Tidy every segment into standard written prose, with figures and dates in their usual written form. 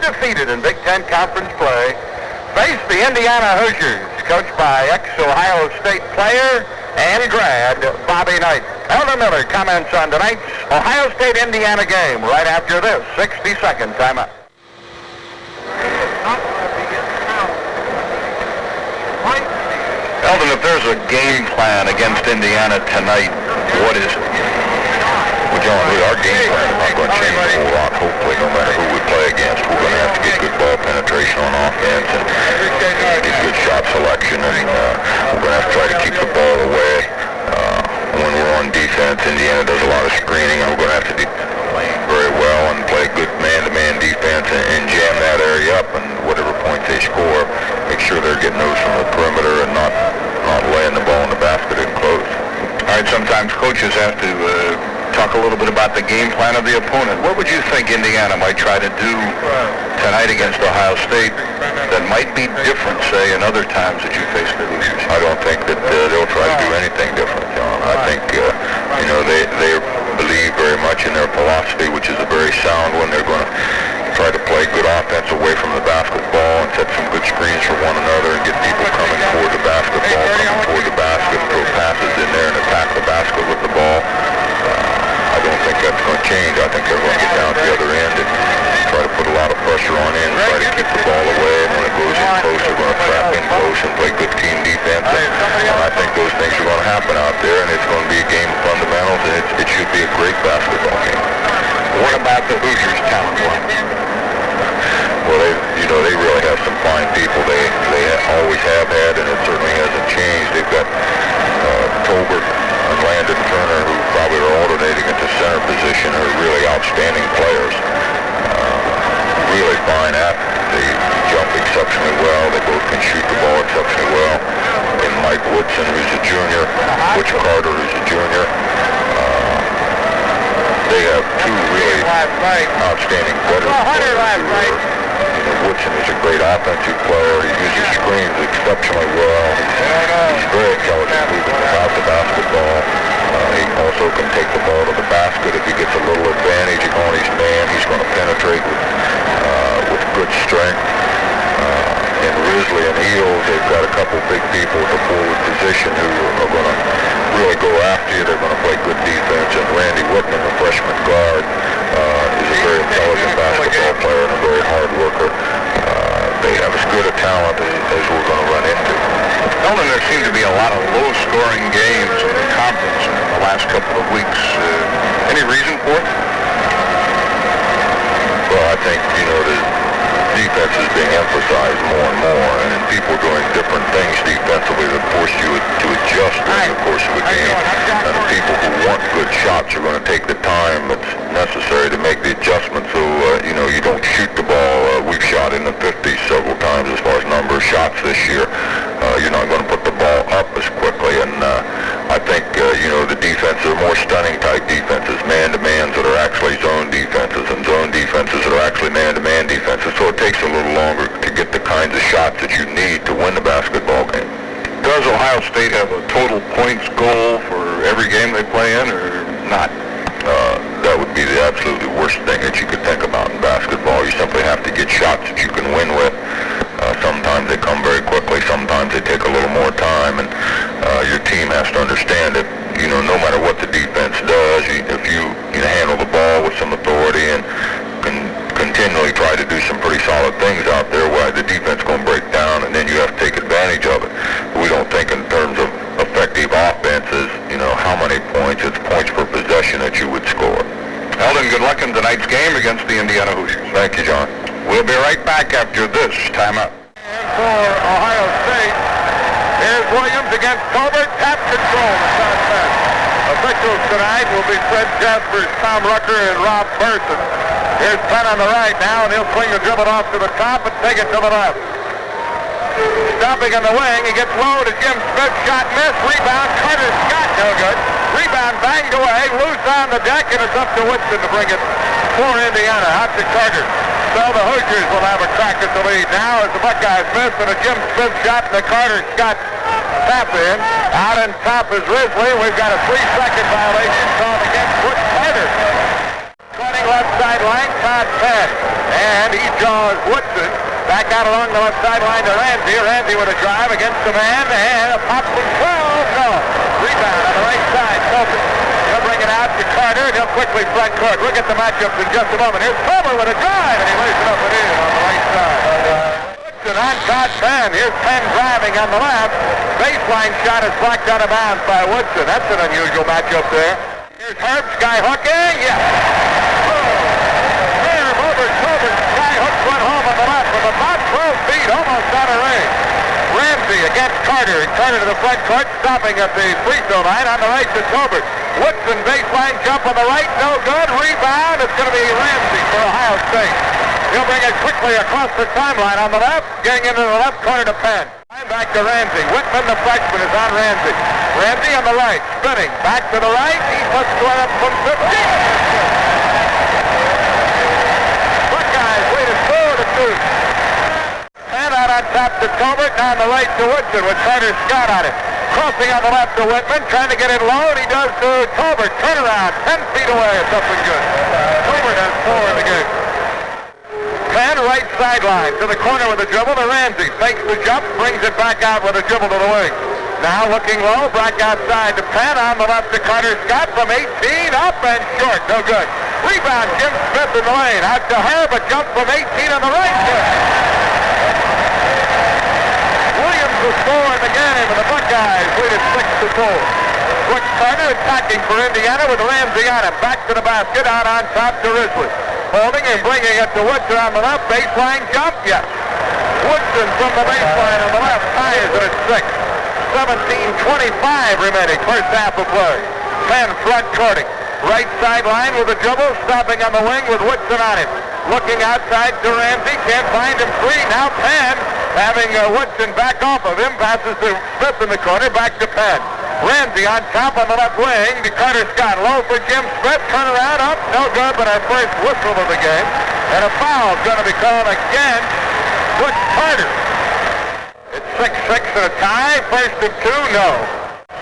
Defeated in Big Ten Conference play, face the Indiana Hoosiers, coached by ex-Ohio State player and grad Bobby Knight. Elder Miller comments on tonight's Ohio State-Indiana game right after this 60-second timeout. Eldon, if there's a game plan against Indiana tonight, what is it? Well, John, our game plan is not going to change a whole lot. Hopefully, no matter who we play against, we're going to have to get good ball penetration on offense and get good shot selection, and we're going to have to try to keep the ball away. When we're on defense, Indiana does a lot of screening, and we're going to have to do very well and play good man-to-man defense and jam that area up, and whatever points they score, make sure they're getting those from the perimeter and not laying the ball in the basket and close. All right, sometimes coaches have to talk a little bit about the game plan of the opponent. What would you think Indiana might try to do tonight against Ohio State that might be different, say, in other times that you face the Hoosiers? I don't think that they'll try to do anything different, John. I think, they believe very much in their philosophy, which is a very sound one. They're going to try to play good offense away from the basketball and set some good screens for one another and get people coming toward the basketball, coming toward the basket, throw passes in there and attack the basket with the ball. I don't think that's going to change. I think they're going to get down to the other end and try to put a lot of pressure on in, try to keep the ball away, and when it goes in close, they're going to trap in close and play good team defense. And I think those things are going to happen out there, and it's going to be a game of fundamentals, and it should be a great basketball game. What about the Hoosiers' talent? Well, they really have some fine people. They always have had, and it certainly hasn't changed. They've got Tolbert and Landon Turner, who probably are alternating at the center position, are really outstanding players. Really fine athletes. They jump exceptionally well. They both can shoot the ball exceptionally well. And Mike Woodson, who's a junior, Butch Carter, who's a junior. They have two really outstanding veterans. Woodson is a great offensive player. He uses screens exceptionally well. He's very intelligent moving without the basketball. He also can take the ball to the basket. If he gets a little advantage on his man, he's going to penetrate with good strength. And Risley and Eels, they've got a couple big people at the forward position who are going to really go after you. They're going to play good defense. And Randy Whitman, the freshman guard, is a very intelligent basketball player and a very hard worker. They have as good a talent as we're going to run into. Kelvin, there seem to be a lot of low-scoring games in the conference in the last couple of weeks. Any reason for it? Well, I think, the defense is being emphasized more and more, and people are doing different things defensively that force you to adjust during the course of a game. And the people who want good shots are going to take the time that's necessary to make the adjustment so, you don't shoot the ball. We've shot in the 50s several times as far as number of shots this year. You're not going to put the ball up as quickly, and I think, the defenses are more stunning type defenses, man-to-mans that are actually zone defenses, and zone defenses that are actually man-to-man defenses. So it takes a little longer to get the kinds of shots that you need to win the basketball game. Does Ohio State have a total points goal for every game they play in, or not? That would be the absolutely worst thing that you could think about in basketball. You simply have to get shots that you can win with. Sometimes they come very quickly, sometimes they take a little more time, and your team has to understand that, no matter what the defense does, if you handle the ball with some authority and can continually try to do some pretty solid things out there, well, the defense is going to break down, and then you have to take advantage of it. We don't think in terms of effective offenses, how many points, it's points per possession that you would score. Eldon, good luck in tonight's game against the Indiana Hoosiers. Thank you, John. We'll be right back after this timeout. And for Ohio State, here's Williams against Tolbert. Tap control. Officials tonight will be Fred Jaspers, Tom Rucker, and Rob Burson. Here's Penn on the right now, and he'll swing the dribble off to the top and take it to the left. Stopping in the wing, he gets low to Jim Smith. Shot missed. Rebound. Carter's shot. No good. Rebound banged away. Loose on the deck, and it's up to Woodson to bring it for Indiana. Out to Carter. So the Hoosiers will have a crack at the lead now as the Buckeyes miss, and a Jim Smith shot, and the Carter shot tap in. Out on top is Risley. We've got a 3-second violation called against Butch Carter. 28 Running left sideline, Todd Penn. And he draws Woodson back out along the left sideline to Ransey. Ransey with a drive against the man, and a pop from 12. No. Rebound on the right side. Kelvin. He'll bring it out to Carter, and he'll quickly front court. We'll get the matchups in just a moment. Here's Kelvin with a drive, and he lays it up and in on the right side. Woodson on Todd Penn. Here's Penn driving on the left. Baseline shot is blocked out of bounds by Woodson. That's an unusual matchup there. Here's Herb, sky hooking. Yes. Herb over Kelvin. Sky hooks one home on the left from about 12 feet, almost out of range. Ransey against Carter, and Carter to the front court, stopping at the free throw line on the right to Tolbert. Woodson baseline jump on the right, no good. Rebound, it's going to be Ransey for Ohio State. He'll bring it quickly across the timeline on the left, getting into the left corner to Penn. Back to Ransey. Whitman, the freshman, is on Ransey. Ransey on the right, spinning. Back to the right, he puts one up from 15. Buckeyes lead it 4-2. Penn out on top to Tolbert, and on the right to Woodson with Carter Scott on it. Crossing on the left to Whitman, trying to get it low, and he does to Tolbert. Turnaround, 10 feet away, it's up and good. Tolbert has 4 in the game. Penn right sideline to the corner with a dribble to Ransey. Fakes the jump, brings it back out with a dribble to the wing. Now looking low, back outside to Penn on the left to Carter Scott from 18, up and short, no good. Rebound, Jim Smith in the lane. Out to Herb, a jump from 18 on the right. Good. Williams with 4 in the game, and the Buckeyes lead it 6-4. Butch Carter attacking for Indiana with Ransey on him. Back to the basket, out on top to Risley. Holding and bringing it to Woodson on the left. Baseline jump, yes. Woodson from the baseline on the left. Ties it at 6. 17:25 remaining. First half of play. Penn front courting. Right sideline with a dribble. Stopping on the wing with Woodson on him. Looking outside to Ransey. Can't find him free. Now Penn having Woodson back off of him. Passes to Smith in the corner. Back to Penn. Ransey on top on the left wing to Carter Scott. Low for Jim Smith. Turn around, up. No good, but our first whistle of the game. And a foul is going to be called again. Butch Carter. It's 6-6 and a tie. First and 2, no.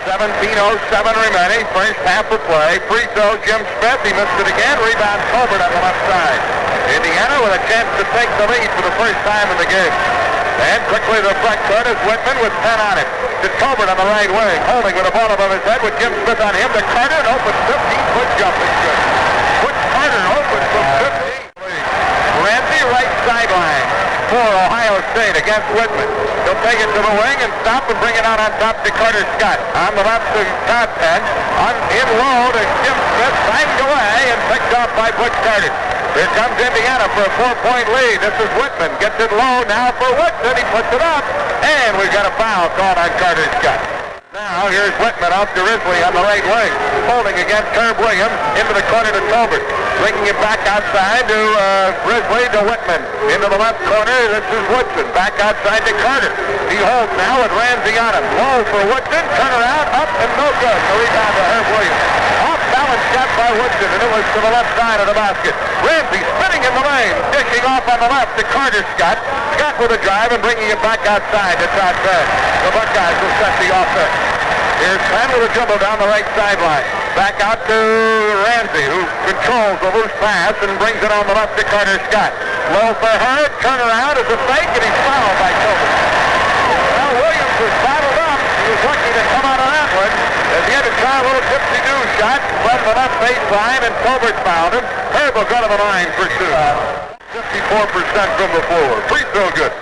17:07 remaining. First half of play. Free throw, Jim Smith. He missed it again. Rebound, Tolbert on the left side. Indiana with a chance to take the lead for the first time in the game. And quickly to the front court is Whitman with Penn on it. To Tolbert on the right wing, holding with a ball above his head with Jim Smith on him. To Carter, an open 15-foot jump. It's good. Butch Carter open from 15. Ransey right sideline for Ohio State against Whitman. He'll take it to the wing and stop and bring it out on top to Carter Scott. On the left to Todd Penn. In low to Jim Smith, banged away and picked off by Butch Carter. Here comes Indiana for a 4-point lead. This is Whitman. Gets it low now for Woodson. He puts it up. And we've got a foul called on Carter Scott. Now here's Whitman off to Risley on the right wing. Holding against Herb Williams into the corner to Tolbert. Bringing it back outside to Risley to Whitman. Into the left corner. This is Woodson. Back outside to Carter. He holds now with Ransey on him. Low for Woodson. Turn around. Up and no good. The rebound to Herb Williams. Balance shot by Woodson, and it was to the left side of the basket. Ransey spinning in the lane, dishing off on the left to Carter Scott. Scott with a drive and bringing it back outside to Todd Penn. The Buckeyes will set the offense. Here's Penn with a dribble down the right sideline. Back out to Ransey, who controls the loose pass and brings it on the left to Carter Scott. Low for Herb, turn around as a fake, and he's fouled by Kelvin. Well, Williams was bottled up. He was lucky to come out of that one. As he had to try a little tipsy-do shot from the left baseline, and Tolbert fouled him. Herb will go to the line for 2. 54% from the floor. Free throw good.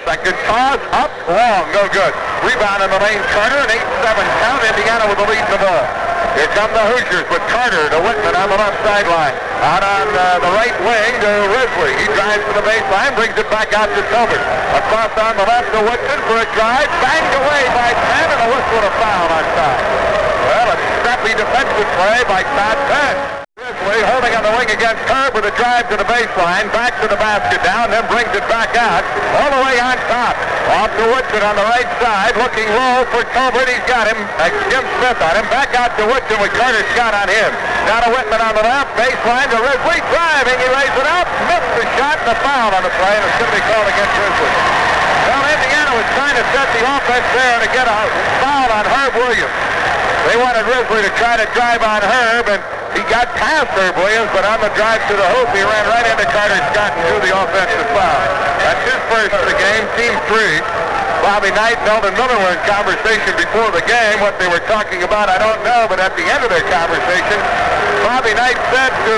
Second toss, up, long, no good. Rebound in the lane, Carter, an 8-7 count. Indiana with the lead in the ball. Here come the Hoosiers with Carter to Whitman on the left sideline. Out on the right wing to Risley. He drives to the baseline, brings it back out to Tolbert. Across on the left to Woodson for a drive. Banged away by Penn, and a whistle and a foul on top. Well, a snappy defensive play by Todd Penn. Risley holding on the wing against Herb with a drive to the baseline, back to the basket down, then brings it back out, all the way on top. Off to Woodson on the right side, looking low for Tolbert. He's got him, Jim Smith on him, back out to Woodson with Carter Scott on him. Now to Whitman on the left, baseline to Risley, driving, he lays it up, missed the shot, and a foul on the play, and it's going to be called against Risley. Well, Indiana was trying to set the offense there to get a foul on Herb Williams. They wanted Risley to try to drive on Herb, and He got past Herb Williams, but on the drive to the hoop, he ran right into Carter Scott and drew the offensive foul. That's his first of the game, team 3. Bobby Knight and Eldon Miller were in conversation before the game. What they were talking about, I don't know, but at the end of their conversation, Bobby Knight said to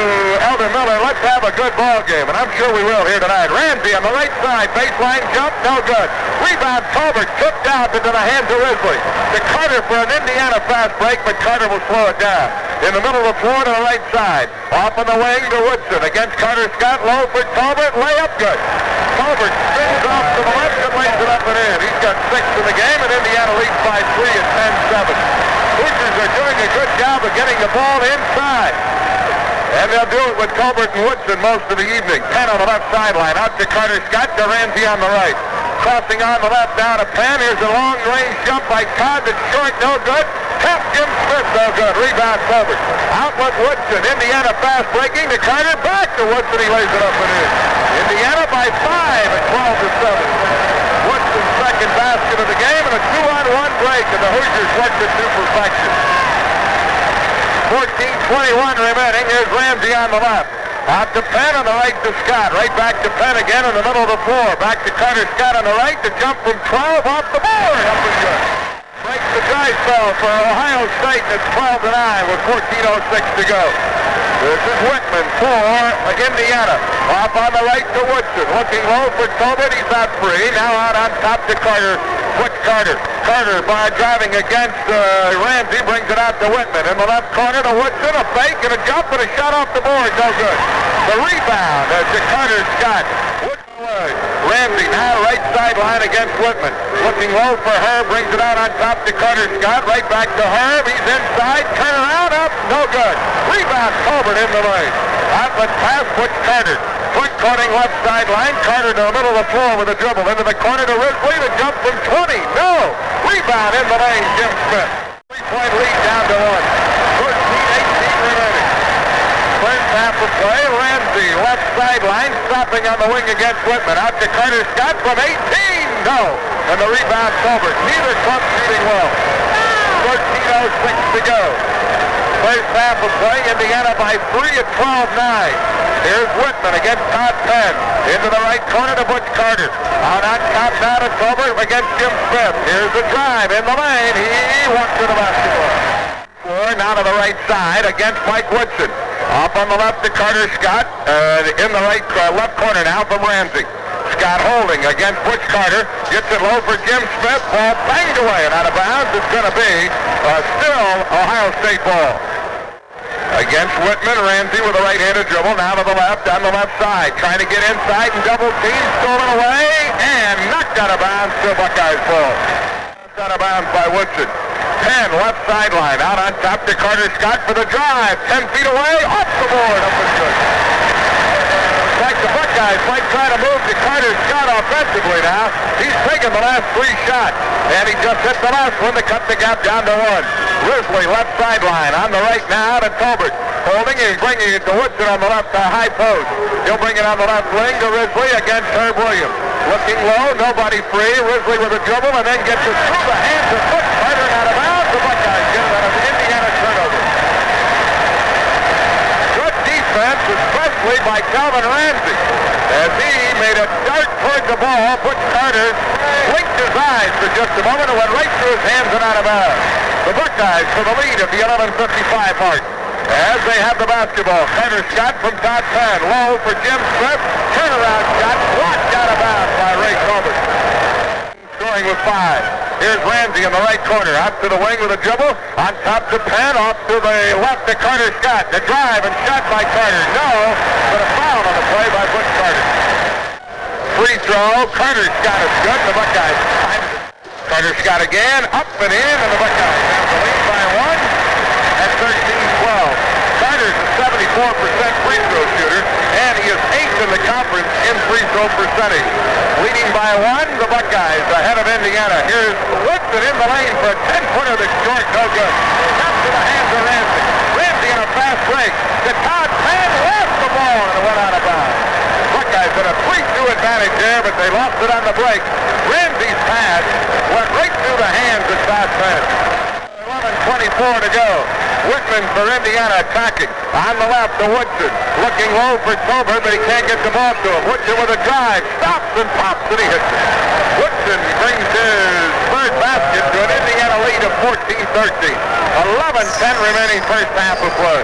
Eldon Miller, let's have a good ball game, and I'm sure we will here tonight. Ransey on the right side, baseline jump, no good. Rebound, Colbert took out into the hands of Risley. To Carter for an Indiana fast break, but Carter will slow it down. In the middle of the floor to the right side. Off on the wing to Woodson. Against Carter Scott, low for Colbert, layup good. Colbert spins off to the left and lays it up and in. He's got 6 in the game, and Indiana leads by 3 at 10-7. Hoosiers are doing a good job of getting the ball inside. And they'll do it with Colbert and Woodson most of the evening. Penn on the left sideline. Out to Carter Scott, to Ransey on the right. Crossing on the left down to Penn. Here's a long-range jump by Todd that's short, no good. Tap Jim Smith, no good. Rebound Colbert. Out with Woodson. Indiana fast breaking to Carter. Back to Woodson. He lays it up and in. Indiana by 5 at 12-7. Woodson's second basket of the game and a 2-on-1 break, and the Hoosiers worked it to perfection. 14:21 remaining. Here's Ransey on the left. Out to Penn on the right to Scott. Right back to Penn again in the middle of the floor. Back to Carter Scott on the right to jump from 12 off the board. Up and good. Breaks the dry spell for Ohio State, and it's 12-9 with 14:06 to go. This is Whitman for Indiana. Off on the right to Woodson. Looking low for Colbert. He's not free. Now out on top to Carter. Butch Carter. Carter by driving against Ransey brings it out to Whitman. In the left corner to Woodson. A fake and a jump and a shot off the board. No good. The rebound to Carter Scott. Ransey now right sideline against Whitman. Looking low for Herb. Brings it out on top to Carter Scott. Right back to Herb. He's inside. Turn around. Up. No good. Rebound Colbert in the lane. Outlet pass. Butch Carter. Quick cutting left sideline. Carter to the middle of the floor with a dribble. Into the corner to Risley. The jump from 20. No. Rebound in the lane. Jim Smith. 3-point lead down to 1. 13-18 remaining. First half of play. Ransey left sideline. Stopping on the wing against Whitman. Out to Carter Scott from 18. No. And the rebound Colbert. Neither club shooting well. 13:06 to go. First half of play, Indiana by 3 at 12-9. Here's Whitman against Todd Penn. Into the right corner to Butch Carter. Out on top now to Colbert against Jim Smith. Here's the drive in the lane. He walks to the basketball. Now to the right side against Mike Woodson. Off on the left to Carter Scott. In the right left corner now from Ransey. Scott holding against Butch Carter. Gets it low for Jim Smith. Ball banged away and out of bounds. It's going to be still Ohio State ball. Against Whitman, Ransey with a right-handed dribble. Now to the left, on the left side. Trying to get inside and double team. Stolen away and knocked out of bounds to Buckeyes ball. Out of bounds by Woodson. Penn, left sideline. Out on top to Carter Scott for the drive. 10 feet away. Off the board. Up and good. Like the Buckeyes might try to move to Carter Scott offensively now. He's taken the last 3 shots. And he just hit the last one to cut the gap down to 1. Risley, left sideline. On the right now to Colbert. Holding and bringing it to Woodson on the left high post. He'll bring it on the left wing to Risley against Herb Williams. Looking low, nobody free. Risley with a dribble and then gets it through the hands of Butch Carter and out of bounds. The Buckeyes get it out of Indiana turnover. Good defense, especially by Kelvin Ransey. As he made a dart toward the ball, Butch Carter blinked his eyes for just a moment and went right through his hands and out of bounds. The Buckeyes for the lead at the 11:55 mark. As they have the basketball, Carter Scott from Todd Penn. Low for Jim Smith. Turnaround shot blocked out of bounds by Ray Colbert. Scoring with 5. Here's Ransey in the right corner. Out to the wing with a dribble. On top to Penn. Off to the left to Carter Scott. The drive and shot by Carter. No, but a foul on the play by Butch Carter. Free throw. Carter Scott is good. The Buckeyes. Carter Scott again. Up and in. And the Buckeyes have the lead by 1 at 13-12. Carter's a 74% free throw shooter, and he is 8th in the conference in free throw percentage. Leading by 1, the Buckeyes ahead of Indiana. Here's Woodson in the lane for a 10-footer that's short, no good. Up to the hands of Ransey. Ransey in a fast break. The Todd Penn lost the ball and it went out of bounds. Buckeyes had a 3-2 advantage there, but they lost it on the break. Ransey's pass went right through the hands of Todd Penn. 7:24 to go. Whitman for Indiana attacking. On the left to Woodson. Looking low for Tolbert, but he can't get the ball to him. Woodson with a drive. Stops and pops and he hits it. Woodson brings his third basket to an Indiana lead of 14-13. 11:10 remaining first half of play.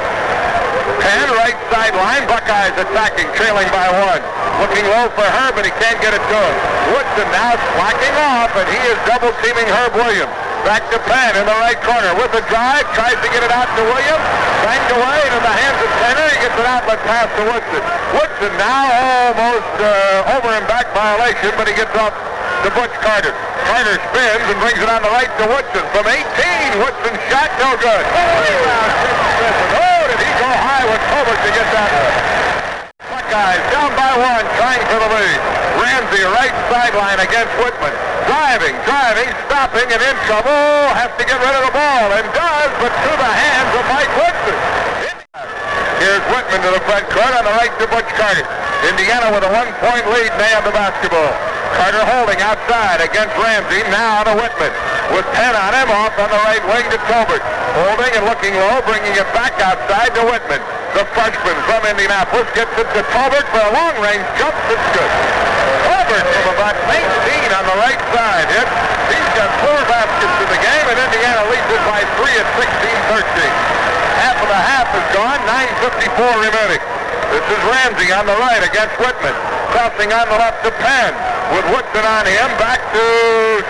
Penn, right sideline. Buckeyes attacking, trailing by one. Looking low for Herb, and he can't get it to him. Woodson now slacking off, and he is double-teaming Herb Williams. Back to Penn in the right corner with a drive. Tries to get it out to Williams. Banged away into the hands of Penner. He gets an outlet pass to Woodson. Woodson now almost over and back violation, but he gets up to Butch Carter. Carter spins and brings it on the right to Woodson. From 18, Woodson shot no good. Rebound, oh, did he go high with Tolbert to get that one? Buckeyes down by one, trying for the lead. Ransey, right sideline against Whitman. Driving, stopping, and in trouble. Has to get rid of the ball, and does, but to the hands of Mike Woodson. Here's Whitman to the front court on the right to Butch Carter. Indiana with a 1-point lead, and they have the basketball. Carter holding outside against Ransey, now to Whitman. With Penn on him, off on the right wing to Tolbert. Holding and looking low, bringing it back outside to Whitman. The freshman from Indianapolis gets it to Tolbert for a long-range jump. It's good. Tolbert from about 19 on the right side. He's got 4 baskets in the game, and Indiana leads it by 3 at 16-13. Half of the half is gone, 9:54 remaining. This is Ransey on the right against Whitman. Crossing on the left to Penn. With Woodson on him, back to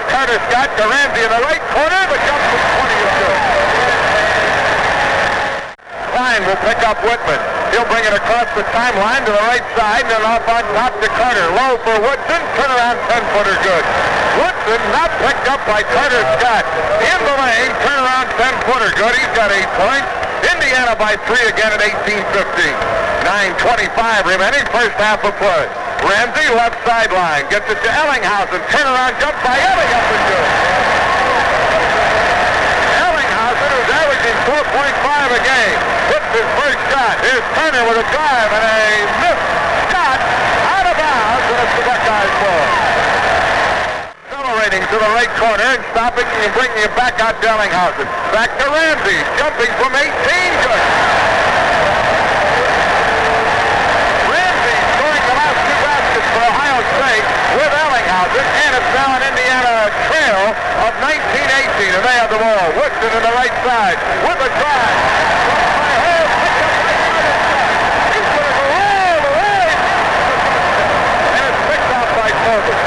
Carter Scott to Ransey in the right corner. The jump from 20 is good. Klein will pick up Whitman. He'll bring it across the timeline to the right side, and off on top to Carter. Low for Woodson. Turnaround 10-footer good. Woodson not picked up by Carter Scott. In the lane, turnaround 10-footer good. He's got 8 points. Indiana by 3 again at 18-15. 9:25 remaining first half of play. Ransey left sideline. Gets it to Ellinghausen. Turnaround jump by Elling up and good. Ellinghausen, who's averaging 4.5 a game, hits his first shot. Here's Turner with a drive and a missed shot out of bounds, and it's the Buckeyes ball. Accelerating to the right corner and stopping and bringing it back out to Ellinghausen. Back to Ransey, jumping from 18. Good. Ransey scoring the last 2 baskets for Ohio State with Ellinghausen, and it's now an Indiana trail of 19-18, and they have the ball. Woodson in the right side with a drive. He's going to go all the way. And it's picked off by Tolbert.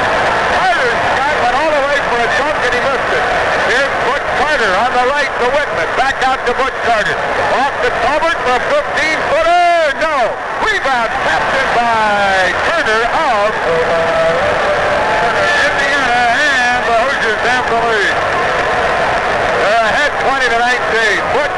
Carter Scott went all the way for a dunk, and he missed it. Here's Butch Carter on the right to Whitman. Back out to Butch Carter. Off to Tolbert for a 15-footer. No. Rebound tapped in by Turner of Indiana, and the Hoosiers have the lead. They're ahead 20-19. Butch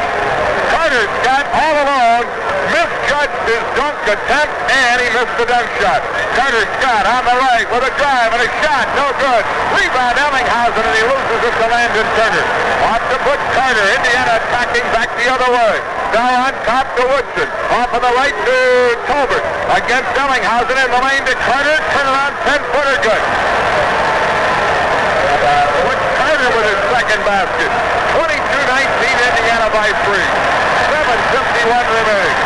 Carter Scott all alone misjudged his dunk attempt, and he missed the dunk shot. Carter Scott on the right with a drive and a shot, no good. Rebound Ellinghausen, and he loses it to Landon Turner. Off to Butch Carter. Indiana attacking back the other way. Now on top to Woodson. Off on the right to Tolbert. Against Ellinghausen in the lane to Carter. Turnaround 10-footer good. Butch Carter with his second basket. 22-19 Indiana by 3. 7:51 remaining.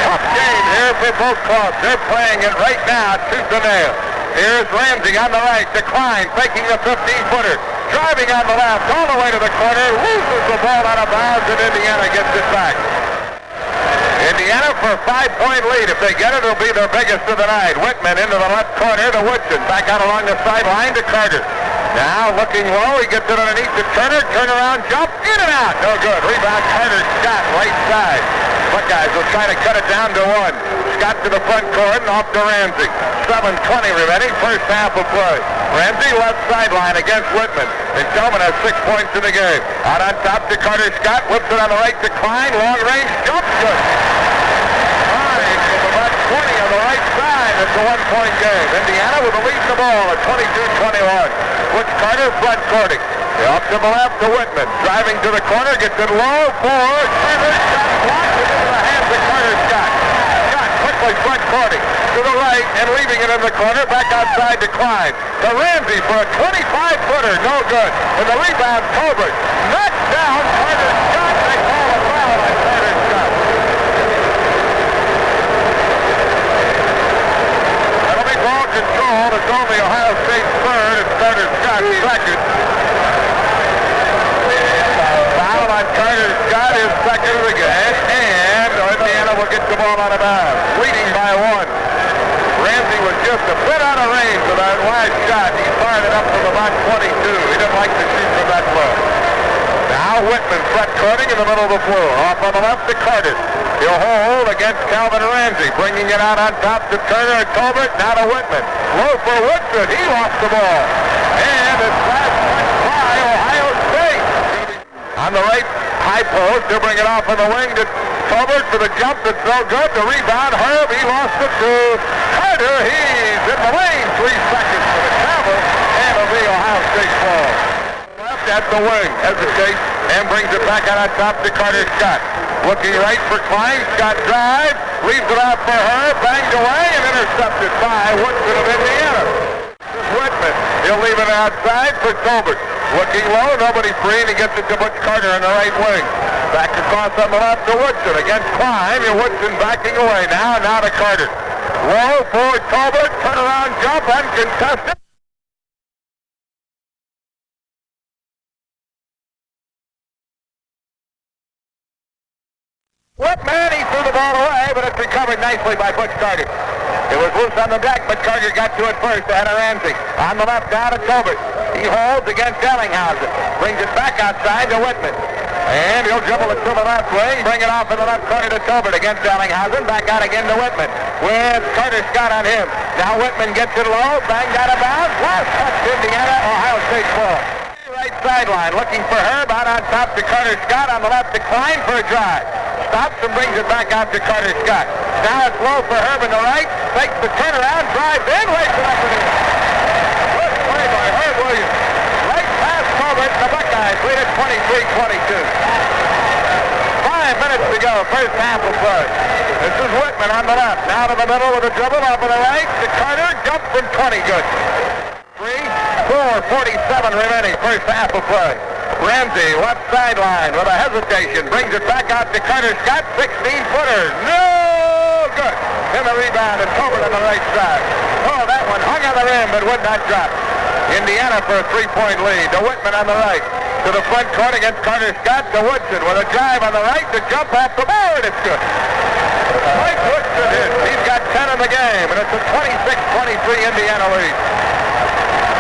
Tough game here for both clubs. They're playing it right now tooth and nail. Here's Ransey on the right to Klein, faking the 15-footer. Driving on the left, all the way to the corner, loses the ball out of bounds, and Indiana gets it back. Indiana for a 5-point lead. If they get it, it'll be their biggest of the night. Whitman into the left corner to Woodson. Back out along the sideline to Carter. Now looking low, he gets it underneath to Turner. Turnaround jump, in and out. No good. Rebound Carter Scott, right side. Buckeyes will try to cut it down to 1. Scott to the front court and off to Ransey. 7:20 remaining, first half of play. Ransey left sideline against Whitman. And Kelvin has 6 points in the game. Out on top to Carter Scott. Whips it on the right to Klein. Long range jump. Good. Klein from about 20 on the right side. It's a 1-point game. Indiana with the lead in the ball at 22-21. Butch Carter front courting. Off to the left to Whitman. Driving to the corner. Gets it low for Turner. Shot blocked into the hands of Carter Scott. Scott quick nicely front courting to the right and leaving it in the corner, back outside to Klein. To Ransey for a 25-footer, no good. And the rebound, Colbert. Knocked down Carter's shot. They call a foul on Carter's shot. That'll be ball control. It's only Ohio State's third and Carter's shot second. Foul on Carter's shot is second of the game, and Indiana will get the ball out of bounds, leading by one. Ransey was just a bit out of range with that wide shot. He fired it up from about 22. He didn't like to shoot from that close. Now Whitman front courting in the middle of the floor. Off on the left to Carter. He'll hold against Kelvin Ransey, bringing it out on top to Turner and Colbert. Now to Whitman. Low for Woodson. He lost the ball. And it's last point by Ohio State. On the right high post, he'll bring it off on the wing to Colbert for the jump that's no good. The rebound, Herb, he lost it to Carter. He's in the lane. 3 seconds for the travel, and it'll be Ohio State ball. Left at the wing, hesitates, and brings it back out on top to Carter Scott. Looking right for Klein, Scott drive, leaves it out for Herb, banged away, and intercepted by Woodson of Indiana. Whitman, he'll leave it outside for Colbert. Looking low, nobody free, and he gets it to Butch Carter on the right wing. Back across on the left to Woodson against Klein, and Woodson backing away now to Carter. Low for Colbert, turnaround jump, uncontested. Whitman, he threw the ball away, but it's recovered nicely by Butch Carter. It was loose on the deck, but Carter got to it first ahead of Ransey. On the left, down to Colbert. He holds against Ellinghausen. Brings it back outside to Whitman. And he'll dribble it to the left wing, bring it off in the left corner to Colbert against Ellinghausen. Back out again to Whitman with Carter Scott on him. Now Whitman gets it low, banged out of bounds. Last touch Indiana, Ohio State ball. Right sideline, looking for Herb, out on top to Carter Scott, on the left to Klein for a drive. Stops and brings it back out to Carter Scott. Now it's low for Herb in the right, takes the turnaround, drives in, lays it up and in. Good play by Herb Williams. Right past Colbert, the Buckeyes lead at 23-22. 5 minutes to go, first half of play. This is Whitman on the left, now to the middle with a dribble, off on the right to Carter, jump from 20, good. 4:47 remaining, first half of play. Ransey, left sideline with a hesitation, brings it back out to Carter Scott, 16-footer, no good. In the rebound and Colbert on the right side. Oh, that one hung on the rim but would not drop. Indiana for a 3-point lead. To Whitman on the right. To the front court against Carter Scott. To Woodson with a drive on the right. To jump off the board. It's good. Mike Woodson hits. He's got 10 in the game, and it's a 26-23 Indiana lead.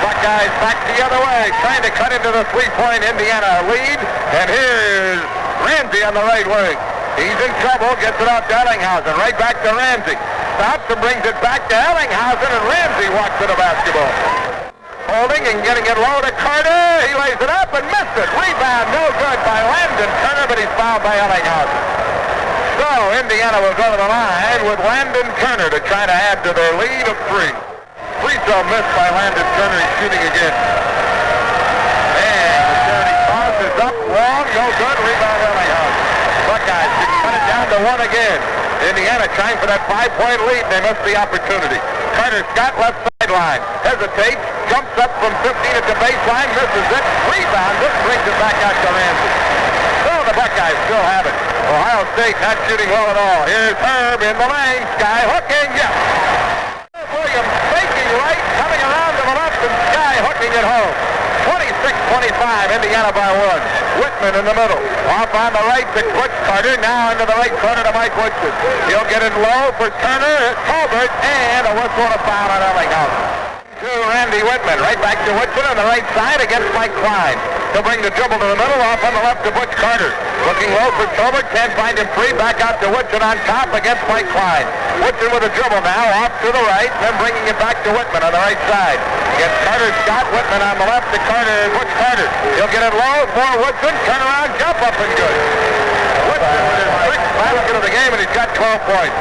Buckeyes back the other way, trying to cut into the 3-point Indiana lead. And here's Ransey on the right wing. He's in trouble, gets it out to Ellinghausen. Right back to Ransey. Stops and brings it back to Ellinghausen, and Ransey walks to the basketball. Holding and getting it low to Carter. He lays it up and missed it. Rebound, no good by Landon Turner, but he's fouled by Ellinghausen. So Indiana will go to the line with Landon Turner to try to add to their lead of 3. Free throw missed by Landon Turner. He's shooting again. And the charity toss is up long, no good. Rebound Ellinghausen. Buckeyes cut it down to 1 again. Indiana trying for that 5-point lead. They missed the opportunity. Carter Scott left sideline. Hesitates. Jumps up from 15 at the baseline. Misses it. Rebounds it. Brings it back out to Ransey. So the Buckeyes still have it. Ohio State not shooting well at all. Here's Herb in the lane. Sky hooking. Yes. Williams faking right. Coming around to the left and Sky hooking it home. 26-25. Indiana by 1. Whitman in the middle. Off on the right to Butch Carter. Now into the right corner to Mike Woodson. He'll get it low for Turner, Colbert, and a whistle and a foul on Ellinghausen. To Randy Whitman. Right back to Woodson on the right side against Mike Klein. He'll bring the dribble to the middle. Off on the left to Butch Carter. Looking low for Colbert. Can't find him free. Back out to Woodson on top against Mike Klein. Woodson with a dribble now. Off to the right. Then bringing it back to Whitman on the right side. Against Carter Scott. Whitman on the left to Carter. Butch Carter. He'll get it low for Woodson. Turn around. Jump up and good. Woodson with his 6th basket of the game, and he's got 12 points.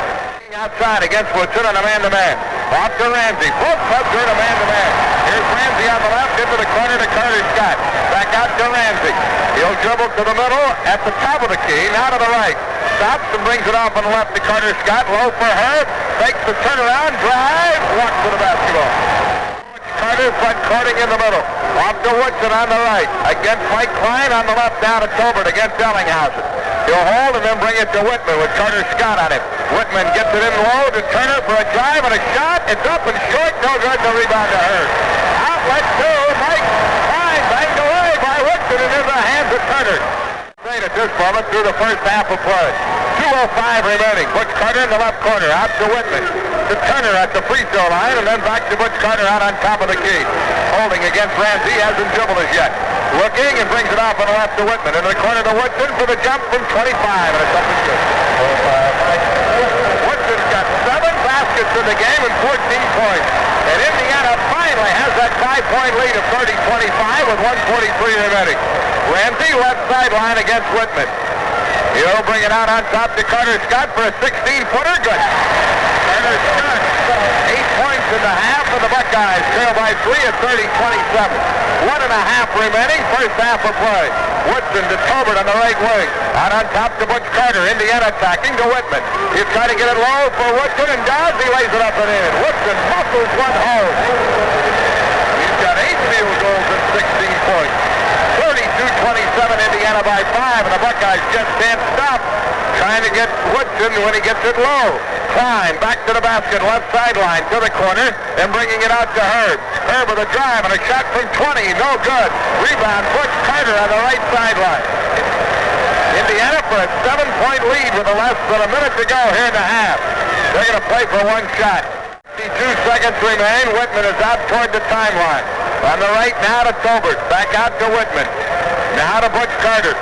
Outside against Woodson on a man-to-man. Off to Ransey. Both clubs are in a man-to-man. Here's Ransey on the left into the corner to Carter Scott. Back out to Ransey. He'll dribble to the middle at the top of the key. Now to the right. Stops and brings it off on the left to Carter Scott. Low for Herb. Takes the turnaround, drive, walks to the basketball. Carter front courting in the middle. Off to Woodson on the right. Against Mike Klein on the left, down to Tobert against Ellinghausen. He'll hold and then bring it to Whitman with Carter Scott on it. Whitman gets it in low to Turner for a drive and a shot. It's up and short. No good. The rebound to Hurd. Outlet to Mike Klein. Banged away by Woodson and in the hands of Turner. At this moment through the first half of play. 2:05 remaining. Butch Carter in the left corner. Out to Whitman. To Turner at the free throw line and then back to Butch Carter out on top of the key. Holding against Ransey. Hasn't dribbled as yet. Looking and brings it off on the left to Whitman. In the corner to Woodson for the jump from 25. And it's up and good. Woodson's got 7 baskets in the game and 14 points. And Indiana finally has that 5-point lead of 30-25 with 1:43 remaining. Ransey left sideline against Whitman. He'll bring it out on top to Carter Scott for a 16-footer. Good. Carter Scott, 8 points in the half for the Buckeyes. Trail by 3 at 30-27. 1.5 remaining, first half of play. Woodson to Tobert on the right wing. Out on top to Butch Carter. Indiana attacking to Whitman. He's trying to get it low for Woodson and does. He lays it up and in. Woodson muscles one home. He's got 8 field goals and 16 points. 32-27, Indiana by 5, and the Buckeyes just can't stop trying to get Woodson when he gets it low. Klein back to the basket, left sideline to the corner, and bringing it out to Herb. Herb with a drive and a shot from 20, no good. Rebound, Butch Carter on the right sideline. Indiana for a 7-point lead with less than a minute to go here in the half. They're going to play for one shot. 52 seconds remain. Whitman is out toward the timeline. On the right now to Tobert. Back out to Whitman. Now to Butch Carter.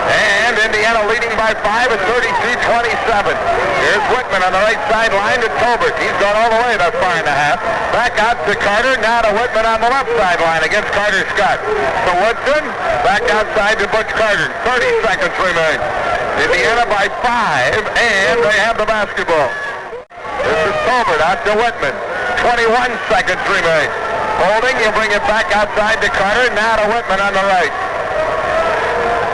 And Indiana leading by 5 at 32-27. Here's Whitman on the right sideline to Tobert. He's gone all the way that far in the half. Back out to Carter. Now to Whitman on the left sideline against Carter Scott. To Woodson. Back outside to Butch Carter. 30 seconds remain. Indiana by 5, and they have the basketball. This is Tobert out to Whitman. 21 seconds remain. Holding, he'll bring it back outside to Carter. Now to Whitman on the right.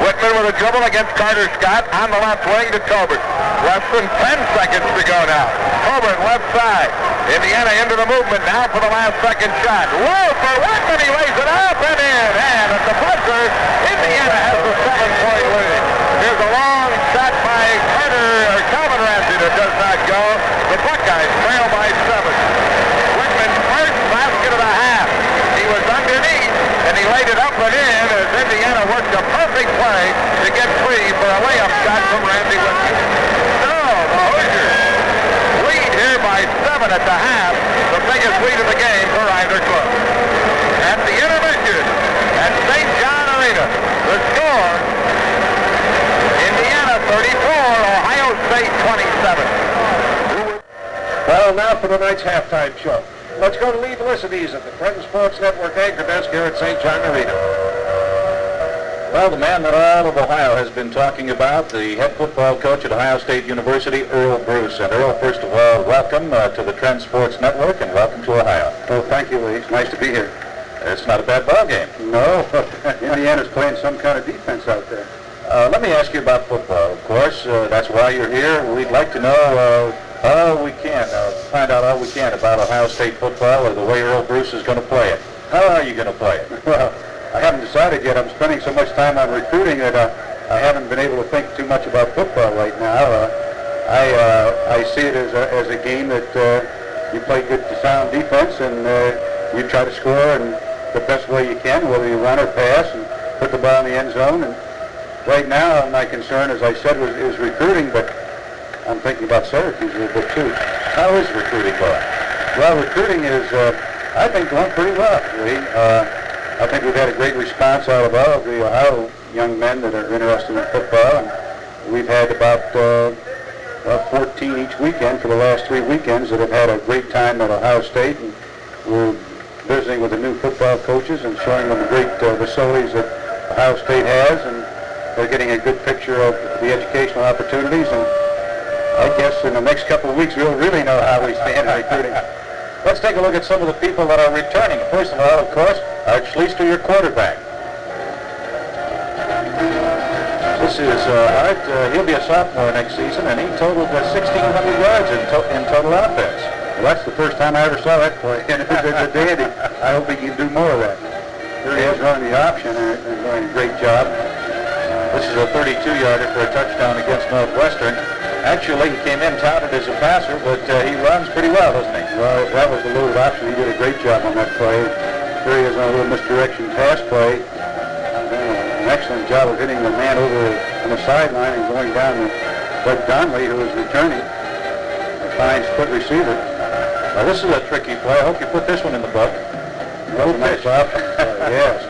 Whitman with a dribble against Carter Scott on the left wing to Tobert. Less than 10 seconds to go now. Tobert left side. Indiana into the movement now for the last second shot. Low for Whitman. He lays it up and in. And at the buzzer, Indiana has the 7-point lead. Here's a long shot by Kelvin Ransey that does not go. The Buckeyes trail by 7. Whitman's first basket of the half. He was underneath, and he laid it up and in as Indiana worked a perfect play to get free for a layup shot from Randy Whitman. So, the Hoosiers lead here by 7 at the half, the biggest lead of the game for either club. At the intermission at St. John Arena, the score, Indiana 34, Ohio State 27. Well, now for tonight's halftime show. Let's go to Lee Felicities at the Trenton Sports Network anchor desk here at St. John Arena. Well, the man that all of Ohio has been talking about, the head football coach at Ohio State University, Earl Bruce. And Earl, first of all, welcome to the Trenton Sports Network and welcome to Ohio. Oh, thank you, Lee. It's nice to be here. It's not a bad ball game. No, Indiana's playing some kind of defense out there. Let me ask you about football, of course. That's why you're here. We'd like to know all we can, find out all we can about Ohio State football or the way Earl Bruce is going to play it. How are you going to play it? Well, I haven't decided yet. I'm spending so much time on recruiting that I haven't been able to think too much about football right now. I see it as a game that you play good sound defense and you try to score in the best way you can, whether you run or pass and put the ball in the end zone. And right now, my concern, as I said, is recruiting, but I'm thinking about Syracuse a little bit too. How is recruiting going? Well, recruiting is, I think, going pretty well, Lee. I think we've had a great response out of all of the Ohio young men that are interested in football. And we've had about 14 each weekend for the last 3 weekends that have had a great time at Ohio State. And we're visiting with the new football coaches and showing them the great facilities that Ohio State has. And they're getting a good picture of the educational opportunities. And I guess in the next couple of weeks we'll really know how we stand in recruiting. Let's take a look at some of the people that are returning. First of all, of course, Art Schleister, your quarterback. This Bless his heart. He'll be a sophomore next season, and he totaled 1,600 yards in total offense. Well, that's the first time I ever saw that play, and it's a dandy. I hope he can do more of that. He is running the option and doing a great job. This is a 32-yarder for a touchdown against Northwestern. Actually, he came in touted as a passer, but he runs pretty well, doesn't he? Well, that was the loaded option. He did a great job on that play. Here he is on a little misdirection pass play. An excellent job of hitting the man over on the sideline and going down to Bud Donnelly, who is returning. A fine split receiver. Now, this is a tricky play. I hope you put this one in the book. That was a nice option. Yes.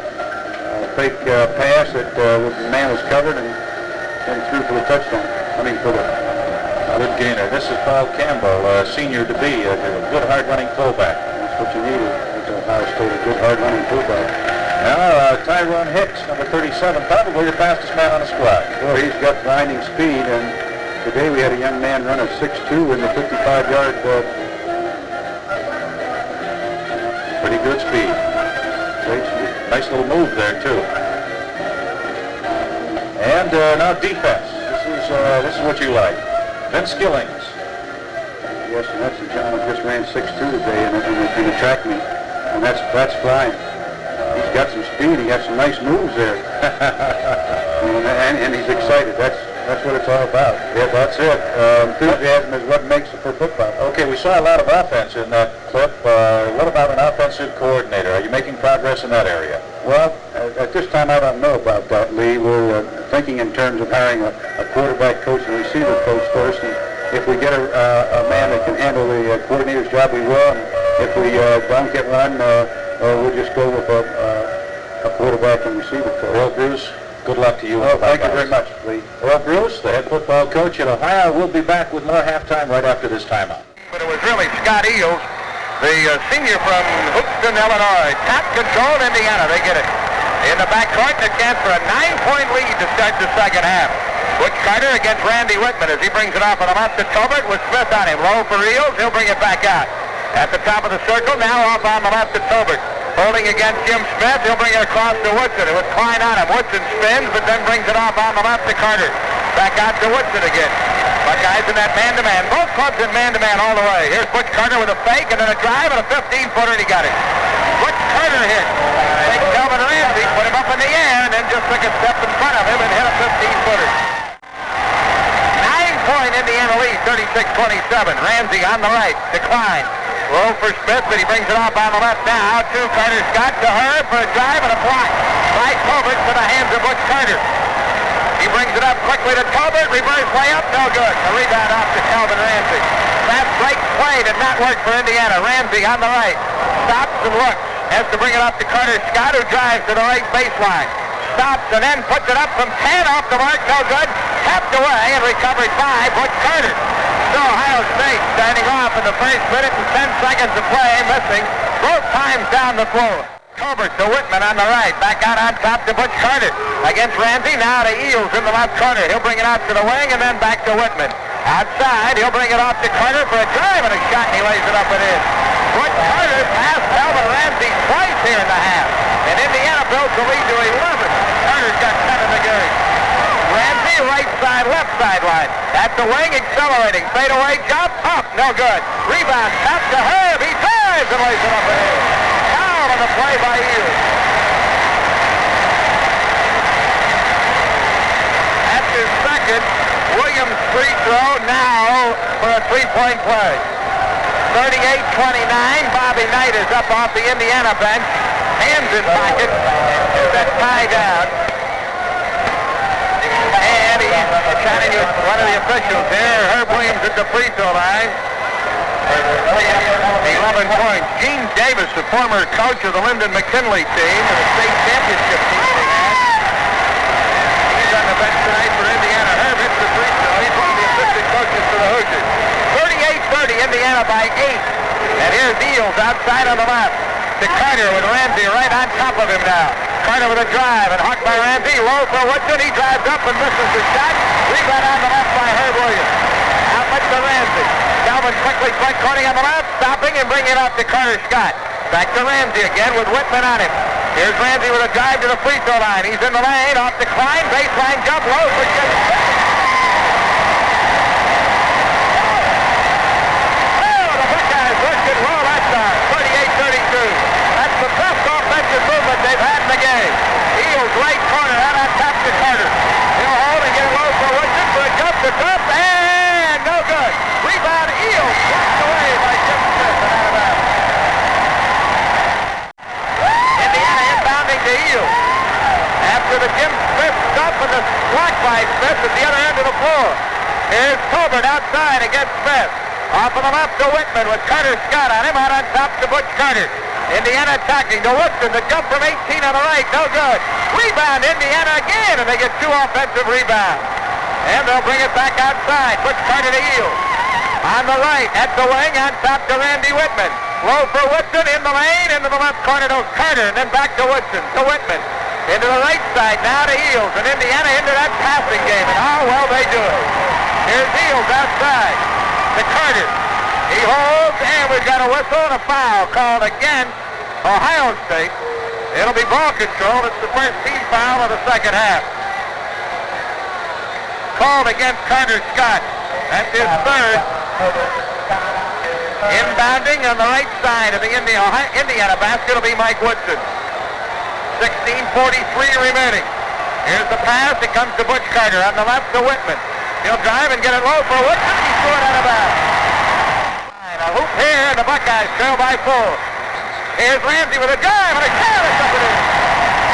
Fake pass that the man was covered and threw for the touchdown. I mean, for the good gainer. This is Paul Campbell, senior to be, a good hard-running fullback. That's what you needed at Ohio State, a good hard-running fullback. Now, Tyrone Hicks, number 37, probably the fastest man on the squad. Well, he's got blinding speed, and today we had a young man run a 6.2 in the 55-yard. Pretty good speed. Great speed. Nice little move there, too. And now defense. This is what you like. Vince Skillings. Yes, and that's the gentleman who just ran 6.2 today in the track meet, and that's flying. He's got some speed. He got some nice moves there, and he's excited. That's what it's all about. Yeah, that's it. Enthusiasm is what makes it for football. Okay, we saw a lot of offense in that clip. What about an offensive coordinator? Are you making progress in that area? Well, at this time, I don't know about that, Lee. We're thinking in terms of hiring a quarterback coach and receiver coach first. And if we get a man that can handle the coordinator's job, we will. And if we don't get one, we'll just go with a quarterback and receiver coach. Well, Bruce, good luck to you. Well, thank you very much, Lee. Well, Bruce, the head football coach at Ohio, will be back with more halftime right after this timeout. But it was really Scott Eels, the senior from Woodson, Illinois. Top control, Indiana. They get it. In the backcourt, a chance for a 9-point lead to start the second half. Butch Carter against Randy Whitman as he brings it off on the left to Tobert with Smith on him. Low for Eels. He'll bring it back out. At the top of the circle, now off on the left to Tobert. Holding against Jim Smith, he'll bring it across to Woodson. It was Klein on him. Woodson spins, but then brings it off on the left to Carter. Back out to Woodson again. Buckeyes in that man-to-man. Both clubs in man-to-man all the way. Here's Butch Carter with a fake and then a drive and a 15-footer, and he got it. Butch Carter hit. Kelvin Ransey put him up in the air and then just took a step in front of him and hit a 15-footer. 9-point Indiana lead, 36-27. Ransey on the right, decline. Low for Smith, but he brings it off on the left now to Carter Scott, to her for a drive and a block. By Tobert to the hands of Butch Carter. He brings it up quickly to Tobert, reverse way up, no good. The rebound off to Kelvin Ransey. That break play did not work for Indiana. Ransey on the right, stops and looks. Has to bring it up to Carter Scott, who drives to the right baseline. Stops and then puts it up from 10 off the mark, no good. Tapped away and recovered by Butch Carter. So Ohio State standing off in the first minute and 10 seconds of play, missing both times down the floor. Tobert to Whitman on the right, back out on top to Butch Carter. Against Ransey, now to Eels in the left corner. He'll bring it out to the wing and then back to Whitman. Outside, he'll bring it off to Carter for a drive and a shot, and he lays it up and in. Butch Carter passed Kelvin Ransey twice here in the half. And Indiana builds the lead to 11. Carter's got 10 in the game. Ransey, right side, left sideline. At the wing, accelerating. Fadeaway jump, up, no good. Rebound, tap to Herb. He drives and lays it up and in. Down on the play by Eels. At his second, Williams free throw now for a three-point play. 38-29. Bobby Knight is up off the Indiana bench. Hands in pocket. That tie down. And he's chatting with one of the officials here. Herb Williams at the free throw line. 11 points. Gene Davis, the former coach of the Lyndon McKinley team, the state championship team they had. He's on the bench tonight for Indiana. Herb hits the free throw. He's one of the assistant coaches for the Hoosiers. 38-30, Indiana by 8. And here's Eels outside on the left. To Carter with Ransey right on top of him now. Carter with a drive and hawked by Ransey. Low for Woodson. He drives up and misses the shot. Rebound on the left by Herb Williams. Out much to Ransey. Kelvin quickly front courting on the left, stopping and bringing it up to Carter Scott. Back to Ransey again with Whitman on him. Here's Ransey with a drive to the free throw line. He's in the lane, off the Klein, baseline jump, low for Jim. Oh, the Buckeyes worked it well that time, 38-32. That's the best offensive movement they've had in the game. Eels right corner out on top to Carter. He'll hold and get it low for Woodson for a jump to top, and no good. Rebound Eels, blocked away by Jim Smith and out of bounds. Indiana inbounding to Eels. After the Jim Smith stop and the block by Smith at the other end of the floor. Here's Tolbert outside against Smith. Off on the left to Whitman with Carter Scott on him, out on top to Butch Carter. Indiana attacking to Woodson. The jump from 18 on the right, no good. Rebound Indiana again, and they get 2 offensive rebounds. And they'll bring it back outside. Butch Carter to Eels. On the right, at the wing, on top to Randy Whitman. Low for Woodson, in the lane, into the left corner to Carter, and then back to Woodson, to Whitman. Into the right side, now to Eels, and Indiana into that passing game, and how well they do it. Here's Eels outside to Carter. He holds, and we've got a whistle and a foul called against Ohio State. It'll be ball control. It's the first team foul of the second half. Called against Carter Scott. That's his third. Inbounding on the right side of the Indiana basket will be Mike Woodson. 16:43 remaining. Here's the pass. It comes to Butch Carter on the left to Whitman. He'll drive and get it low for Woodson. He's threw it out of bounds. A hoop here, and the Buckeyes trail by 4. Here's Ransey with a drive and a carry up it in.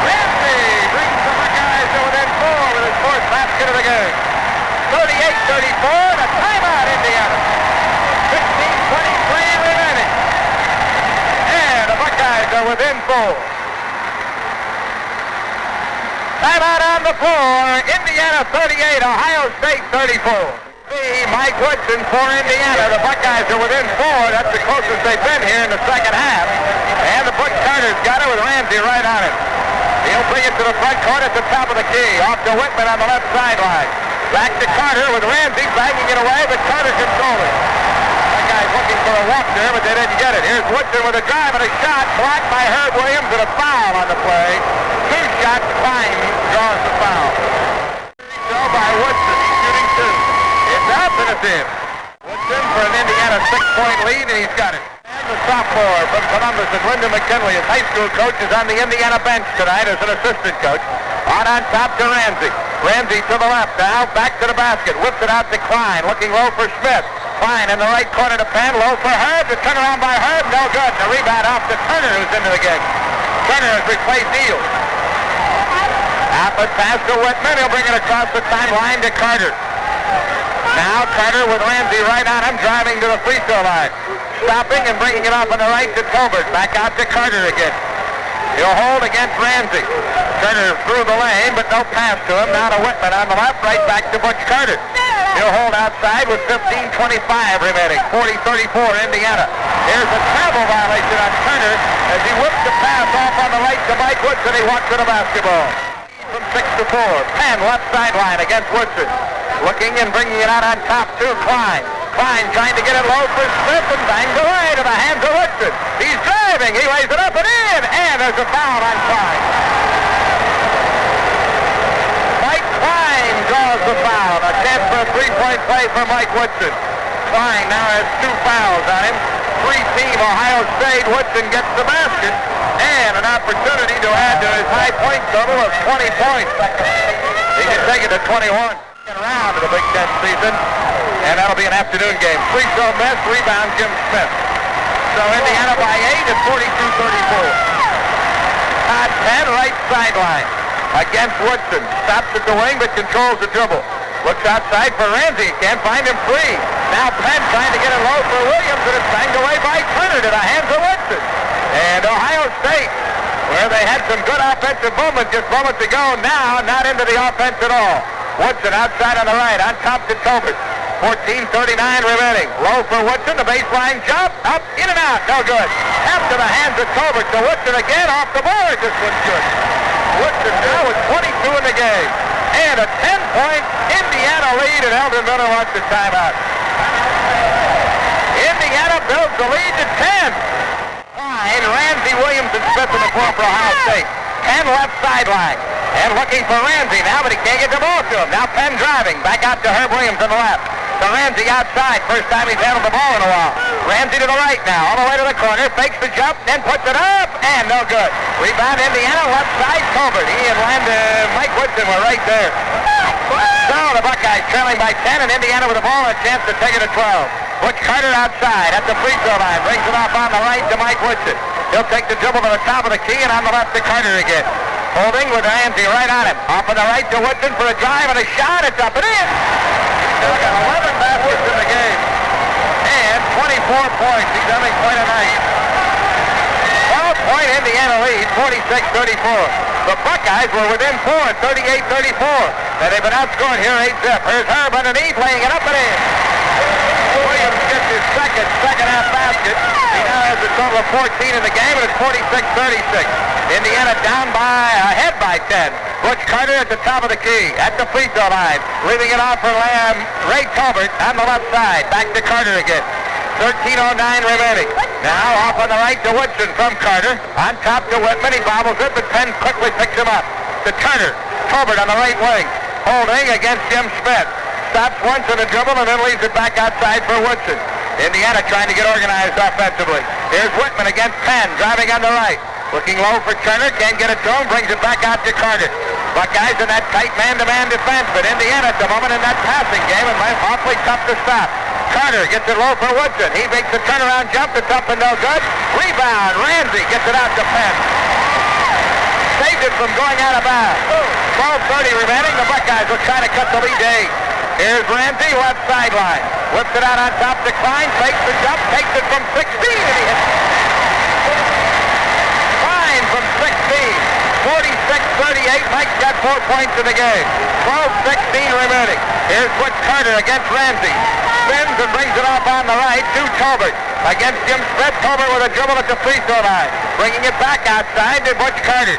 Ransey brings the Buckeyes to within 4 with his 4th basket of the game. 38-34, the timeout, Indiana. 16:23 remaining. And the Buckeyes are within 4. Timeout on the floor. Indiana 38, Ohio State 34. Mike Woodson for Indiana. The Buckeyes are within 4. That's the closest they've been here in the second half. And the Butch Carter's got it with Ransey right on it. He'll bring it to the front court at the top of the key. Off to Whitman on the left sideline. Back to Carter with Ransey banging it away, but Carter controls it. Buckeyes looking for a walk there, but they didn't get it. Here's Woodson with a drive and a shot. Blocked by Herb Williams and a foul on the play. 2 shots. Klein draws the foul. So by Woodson. He's shooting 2. It's up and it's in. Woodson for an Indiana 6-point lead, and he's got it. And the sophomore from Columbus is Lyndon McKinley. His high school coach is on the Indiana bench tonight as an assistant coach. On top to Ransey. Ransey to the left, now back to the basket. Whips it out to Klein, looking low for Smith. Klein in the right corner to Penn, low for Herb. The turnaround by Herb, no good. The rebound off to Turner, who's into the game. Turner has replaced Eels. Outlet pass to Whitman. He'll bring it across the timeline to Carter. Now Carter with Ransey right on him, driving to the free throw line. Stopping and bringing it up on the right to Tolbert. Back out to Carter again. He'll hold against Ransey. Turner through the lane, but no pass to him. Now to Whitman on the left, right back to Butch Carter. He'll hold outside with 15:25 remaining. 40-34 Indiana. Here's a travel violation on Turner as he whips the pass off on the right to Mike Woodson. He walks to the basketball. From 6-4. Penn left sideline against Woodson. Looking and bringing it out on top to Klein. Klein trying to get it low for Smith and bangs away to the hands of Woodson. He's driving. He lays it up and in. And there's a foul on Klein. Mike Klein draws the foul. A chance for a 3-point play for Mike Woodson. Klein now has 2 fouls on him. 3-team Ohio State. Woodson gets the basket. And an opportunity to add to his high point total of 20 points. He can take it to 21. Round of the Big Ten season, and that'll be an afternoon game. Free throw miss, rebound Jim Smith. So Indiana by 8 at 42-34. Todd Penn, right sideline against Woodson. Stops at the wing, but controls the dribble. Looks outside for Ransey. Can't find him free. Now Penn trying to get it low for Williams, and it's banged away by Turner to the hands of Woodson. And Ohio State, where they had some good offensive movement just moments ago, now not into the offense at all. Woodson outside on the right, on top to Tolbert. 14:39 remaining. Low for Woodson, the baseline jump, up, in and out, no good. After the hands of Tolbert to Woodson again, off the board, this one's good. Woodson now with 22 in the game. And a 10-point Indiana lead, and Eldon Miller wants the timeout. Indiana builds the lead to 10. line. Ransey, Williams, and Smith in the floor for Ohio State. Penn left sideline. And looking for Ransey now, but he can't get the ball to him. Now Penn driving. Back out to Herb Williams on the left. To Ransey outside. First time he's handled the ball in a while. Ransey to the right now. All the way to the corner. Fakes the jump. Then puts it up. And no good. Rebound Indiana. Left side. Colbert. He and Mike Woodson were right there. So the Buckeyes trailing by 10. And Indiana with the ball and a chance to take it to 12. Butch Carter outside at the free throw line. Brings it off on the right to Mike Woodson. He'll take the dribble to the top of the key. And on the left to Carter again. Holding with Ransey right on him. Off on the right to Woodson for a drive and a shot. It's up and in. He's now got 11 baskets in the game. And 24 points. He's having quite a night. 12-point Indiana lead, 46-34. The Buckeyes were within 4, 38-34. And they've been outscored here 8-zip. Here's Herb underneath, laying it up and in. Williams gets his second half basket. He now has a total of 14 in the game, and it's 46-36. Indiana ahead by 10. Butch Carter at the top of the key, at the free throw line. Leaving it off for Ray Colbert on the left side. Back to Carter again. 13:09 remaining. Now off on the right to Woodson from Carter. On top to Whitman. He bobbles it, but Penn quickly picks him up. To Turner. Colbert on the right wing. Holding against Jim Smith. Stops once in the dribble and then leaves it back outside for Woodson. Indiana trying to get organized offensively. Here's Whitman against Penn, driving on the right. Looking low for Turner, can't get it to him, brings it back out to Carter. Buckeyes in that tight man-to-man defense, but Indiana at the moment in that passing game, and awfully tough to stop. Carter gets it low for Woodson. He makes the turnaround jump, it's up and no good. Rebound, Ransey gets it out to Penn. Saved it from going out of bounds. 12:30 remaining, the Buckeyes will try to cut the lead to 8. Here's Ransey, left sideline. Whips it out on top to Klein, fakes the jump, takes it from 16, and he hits it. Klein from 16. 46-38. Mike's got 4 points in the game. 12:16 remaining. Here's Butch Carter against Ransey. Spins and brings it off on the right to Colbert. Against Jim Smith. Colbert with a dribble at the free throw line. Bringing it back outside to Butch Carter.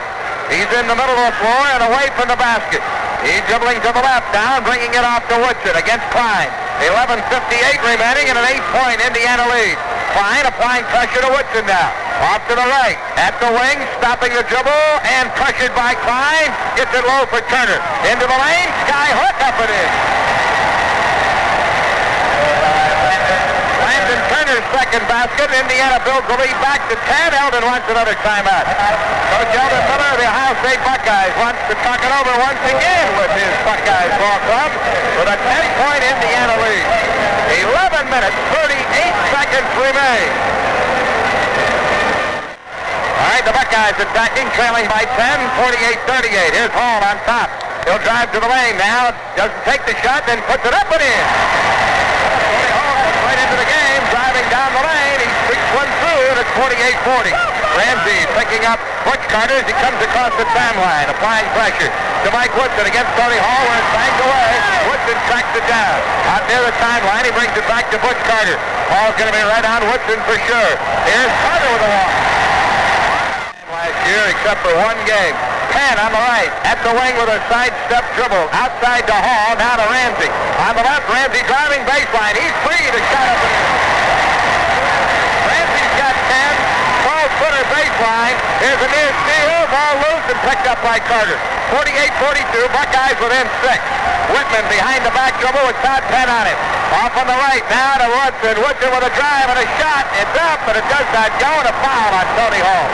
He's in the middle of the floor and away from the basket. He's dribbling to the left now and bringing it off to Woodson against Klein. 11:58 remaining and an 8-point Indiana lead. Klein applying pressure to Woodson now. Off to the right. At the wing, stopping the dribble and pressured by Klein. Gets it low for Turner. Into the lane. Sky hook up and in. Landon Turner's second basket. Indiana builds the lead back to 10. Eldon wants another timeout. Coach Eldon Miller of the Ohio State Buckeyes wants to talk it over once again with his Buckeyes ball club with a 10-point Indiana lead. 11 minutes, 38 seconds remain. All right, the Buckeyes attacking, trailing by 10, 48-38. Here's Hall on top. He'll drive to the lane now. Doesn't take the shot, then puts it up and in. Hall gets right into the game, driving down the lane. He streaks one through, and it's 48-40. Ransey picking up Butch Carter as he comes across the timeline, applying pressure to Mike Woodson against Tony Hall, where it's banged away. Woodson tracks it down. Out near the timeline, he brings it back to Butch Carter. Hall's going to be right on Woodson for sure. Here's Carter with a walk. Last year, except for one game. Penn on the right, at the wing with a sidestep dribble. Outside to Hall, now to Ransey. On the left, Ransey driving baseline. He's free to shot up and in. Ransey's got 10. 12-footer baseline. Here's a near steal. Ball loose and picked up by Carter. 48-42. Buckeyes within 6. Whitman behind the back dribble with Todd Penn on him. Off on the right now to Woodson. Woodson with a drive and a shot. It's up, but it does not go, and a foul on Tony Hall.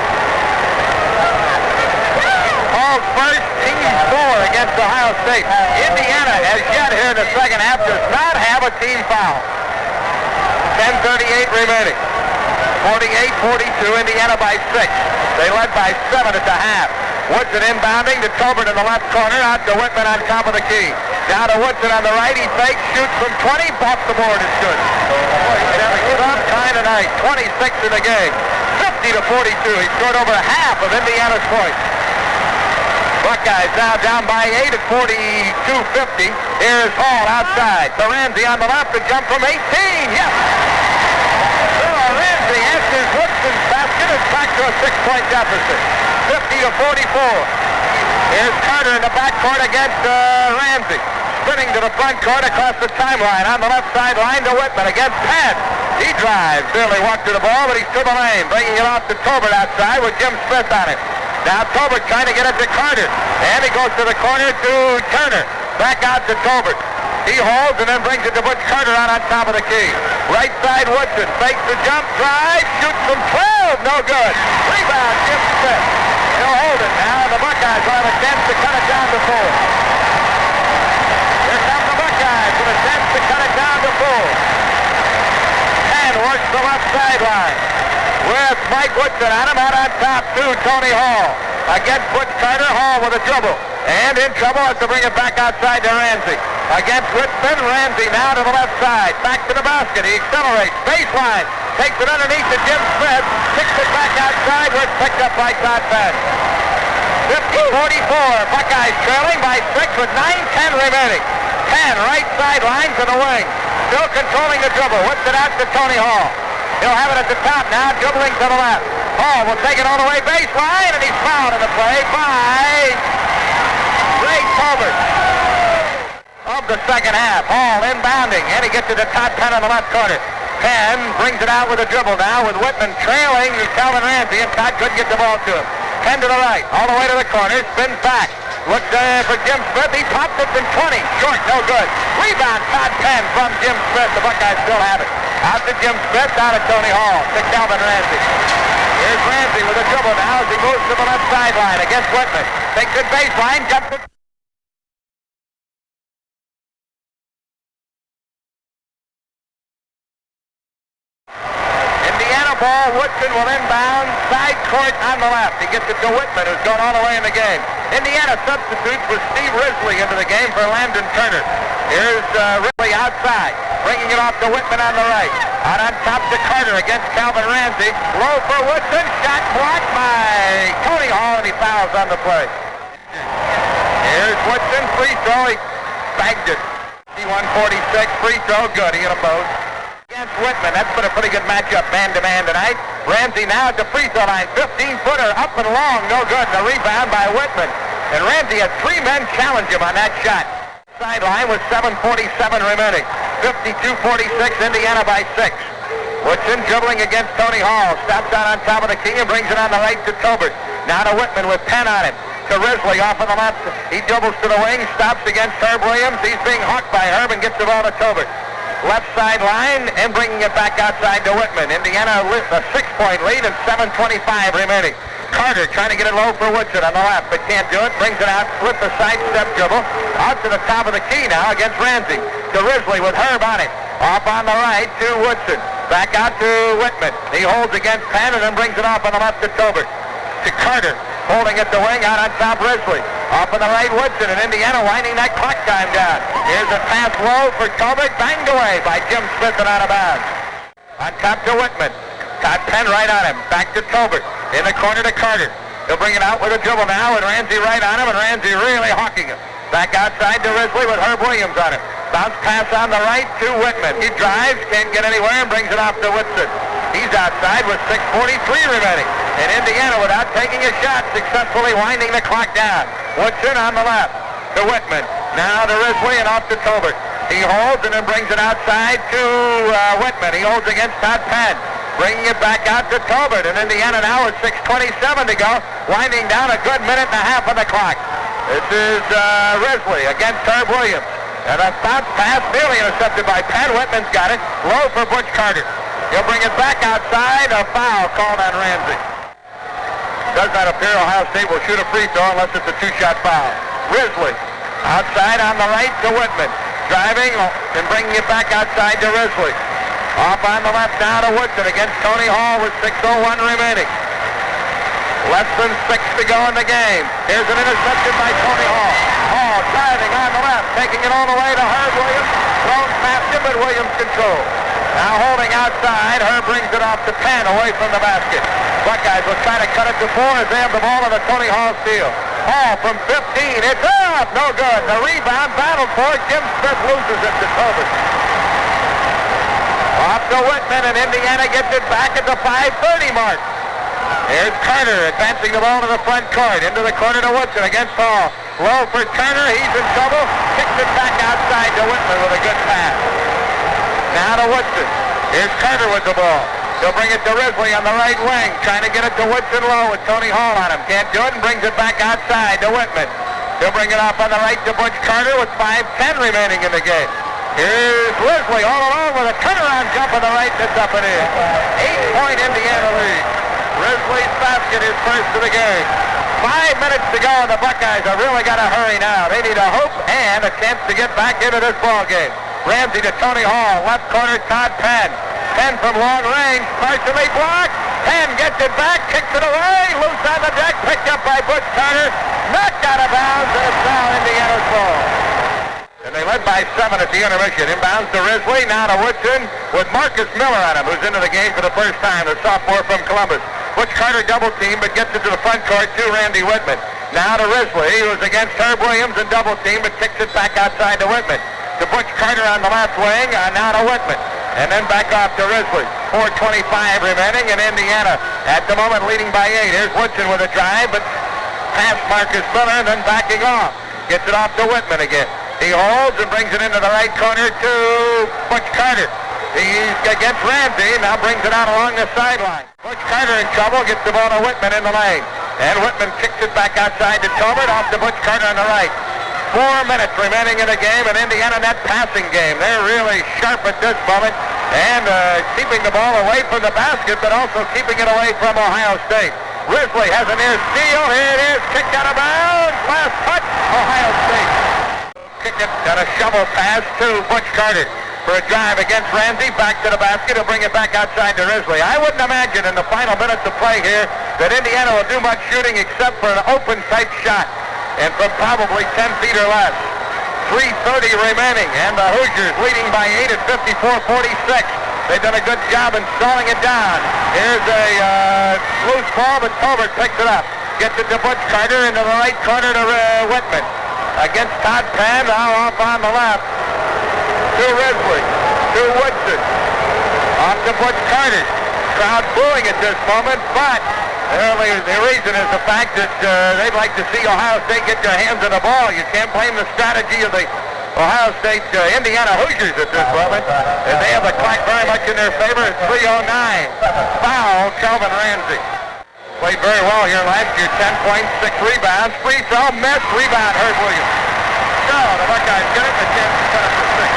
Hall's first team 4 against Ohio State. Indiana, as yet here in the second half, does not have a team foul. 10:38 remaining. 48-42, Indiana by 6. They led by 7 at the half. Woodson inbounding to Colbert in the left corner, out to Whitman on top of the key. Down to Woodson on the right, he fakes, shoots from 20, off the board, it's good. Boy, he's having a tough kind of night. 26 in the game. 50-42, he scored over half of Indiana's points. Buckeyes now down by 8 at 42-50. Here's Hall outside. To Ransey on the left, to jump from 18, yes! Ransey answers Woodson's basket. It's back to a 6-point deficit. 50-44. Here's Carter in the backcourt against Ransey. Spinning to the front court across the timeline on the left sideline to Whitman against Penn. He drives. Billy walked to the ball, but he's to the lane, bringing it off to Tobert outside with Jim Smith on it. Now Tobert trying to get it to Carter. And he goes to the corner to Turner. Back out to Tobert. He holds and then brings it to Butch Carter out on top of the key. Right side Woodson. Fakes the jump, drive, shoots from 12. No good. Rebound, Jim Smith. He'll hold it now. The Buckeyes will have a chance to cut it down to 4. Here come the Buckeyes with a chance to cut it down to 4. And works the left sideline. With Mike Woodson on him, out on top to Tony Hall. Against Butch Carter, Hall with a dribble. And in trouble has to bring it back outside to Ransey. Against Woodson, Ransey now to the left side. Back to the basket. He accelerates. Baseline. Takes it underneath to Jim Smith. Kicks it back outside where it's picked up by Todd Penn. 50-44. Buckeyes trailing by 6 with 9:10 remaining. Penn, right sideline to the wing. Still controlling the dribble. Whips it out to Tony Hall. He'll have it at the top now, dribbling to the left. Hall will take it all the way baseline, and he's fouled in the play by Ray Tobert. Of the second half, Hall inbounding, and he gets it to Todd Penn on the left corner. Penn brings it out with a dribble now with Whitman trailing Kelvin Ransey, and Todd couldn't get the ball to him. Penn to the right, all the way to the corner, spins back. Looks for Jim Smith. He pops it from 20. Short, no good. Rebound, Todd Penn from Jim Smith. The Buckeyes still have it. Out to Jim Smith, down to Tony Hall, to Kelvin Ransey. Here's Ransey with a dribble now as he moves to the left sideline against Whitman. Takes it baseline, jumps it. Ball, Woodson will inbound, side court on the left. He gets it to Whitman, who's gone all the way in the game. Indiana substitutes with Steve Risley into the game for Landon Turner. Here's Risley outside, bringing it off to Whitman on the right. Out on top to Carter against Calvin Ransey. Low for Woodson, shot blocked by Tony Hall, and he fouls on the play. Here's Woodson, free throw. He bagged it. 146, free throw, good. He hit them both. Against Whitman, that's been a pretty good matchup, man-to-man tonight. Ransey now at the free throw line, 15-footer, up and long, no good. The rebound by Whitman. And Ransey had 3 men challenge him on that shot. Sideline with 7:47 remaining. 52-46, Indiana by 6. Woodson dribbling against Tony Hall. Stops out on top of the key and brings it on the right to Tobert. Now to Whitman with Penn on him. To Risley off on the left. He doubles to the wing, stops against Herb Williams. He's being hawked by Herb and gets the ball to Tobert. Left sideline and bringing it back outside to Whitman. Indiana with a 6-point lead and 7:25 remaining. Carter trying to get it low for Woodson on the left, but can't do it. Brings it out, slip the sidestep dribble. Out to the top of the key now against Ransey. To Risley with Herb on it. Off on the right to Woodson. Back out to Whitman. He holds against Penn and then brings it off on the left to Tobert. To Carter. Holding at the wing, out on top Risley. Off on the right, Woodson, and Indiana winding that clock time down. Here's a pass low for Tobert, banged away by Jim Smith and out of bounds. On top to Whitman. Todd Penn right on him. Back to Tobert. In the corner to Carter. He'll bring it out with a dribble now, with Ransey right on him, and Ransey really hawking him. Back outside to Risley with Herb Williams on him. Bounce pass on the right to Whitman. He drives, can't get anywhere, and brings it off to Woodson. He's outside with 6:43 remaining. And Indiana, without taking a shot, successfully winding the clock down. Woodson on the left to Whitman. Now to Risley and off to Tobert. He holds and then brings it outside to Whitman. He holds against Todd Penn. Bringing it back out to Tobert. And Indiana now with 6:27 to go. Winding down a good minute and a half on the clock. This is Risley against Herb Williams. And a bounce pass nearly intercepted by Penn. Whitman's got it. Low for Butch Carter. He'll bring it back outside. A foul called on Ransey. Does not appear Ohio State will shoot a free throw unless it's a 2-shot foul. Risley outside on the right to Whitman. Driving and bringing it back outside to Risley. Off on the left now to Woodson against Tony Hall with 6:01 remaining. Less than 6 to go in the game. Here's an interception by Tony Hall. Hall driving on the left, taking it all the way to Herb Williams. Thrown past him, but Williams control. Now holding outside, Herb brings it off to Penn away from the basket. Buckeyes will try to cut it to 4 as they have the ball on the Tony Hall steal. Hall from 15, it's up, no good. The rebound battled for it. Jim Smith loses it to Tobert. Off to Whitman, and Indiana gets it back at the 5:30 mark. Here's Carter advancing the ball to the front court, into the corner to Woodson against Hall. Low for Turner, he's in trouble. Kicks it back outside to Whitman with a good pass. Now to Woodson. Here's Carter with the ball. He'll bring it to Risley on the right wing, trying to get it to Woodson low with Tony Hall on him. Can't do it and brings it back outside to Whitman. He'll bring it off on the right to Butch Carter with 5:10 remaining in the game. Here's Risley all alone with a turnaround jump on the right that's up and in. 8-point Indiana lead. Risley's basket is first of the game. 5 minutes to go, and the Buckeyes have really got to hurry now. They need a hope and a chance to get back into this ball game. Ransey to Tony Hall, left corner, Todd Penn. Penn from long range, partially blocked. Penn gets it back, kicks it away, loose on the deck, picked up by Butch Carter, knocked out of bounds, and it's now Indiana's ball. And they led by 7 at the intermission. Inbounds to Risley, now to Woodson, with Marcus Miller on him, who's into the game for the first time, the sophomore from Columbus. Butch Carter double team, but gets it to the front court to Randy Whitman. Now to Risley, who's against Herb Williams and double team, but kicks it back outside to Whitman. To Butch Carter on the left wing, now to Whitman. And then back off to Risley. 4:25 remaining, and Indiana at the moment leading by 8. Here's Woodson with a drive, but past Marcus Miller and then backing off. Gets it off to Whitman again. He holds and brings it into the right corner to Butch Carter. He's against Ransey, now brings it out along the sideline. Butch Carter in trouble, gets the ball to Whitman in the lane. And Whitman kicks it back outside to Tolbert, off to Butch Carter on the right. 4 minutes remaining in the game, and Indiana net passing game. They're really sharp at this moment, and keeping the ball away from the basket, but also keeping it away from Ohio State. Risley has a near steal. Here it is, kicked out of bounds. Last touch, Ohio State. Kick it, got a shovel pass to Butch Carter for a drive against Ransey. Back to the basket. He'll bring it back outside to Risley. I wouldn't imagine in the final minutes of play here that Indiana will do much shooting except for an open type shot, and from probably 10 feet or less. 3:30 remaining, and the Hoosiers leading by 8 at 54-46. They've done a good job in stalling it down. Here's a loose ball, but Tolbert picks it up. Gets it to Butch Carter into the right corner to Whitman. Against Todd Penn, now off on the left. To Risley, to Woodson. Off to Butch Carter. Crowd booing at this moment, but the reason is the fact that they'd like to see Ohio State get their hands on the ball. You can't blame the strategy of the Ohio State Indiana Hoosiers at this moment, as they have the clock very much in their favor at 3:09. Foul, Kelvin Ransey. Played very well here last year, 10 points, 6 rebounds. Free throw, missed, rebound, Herb Williams. So the Buckeyes get it, and a chance to cut it for 6.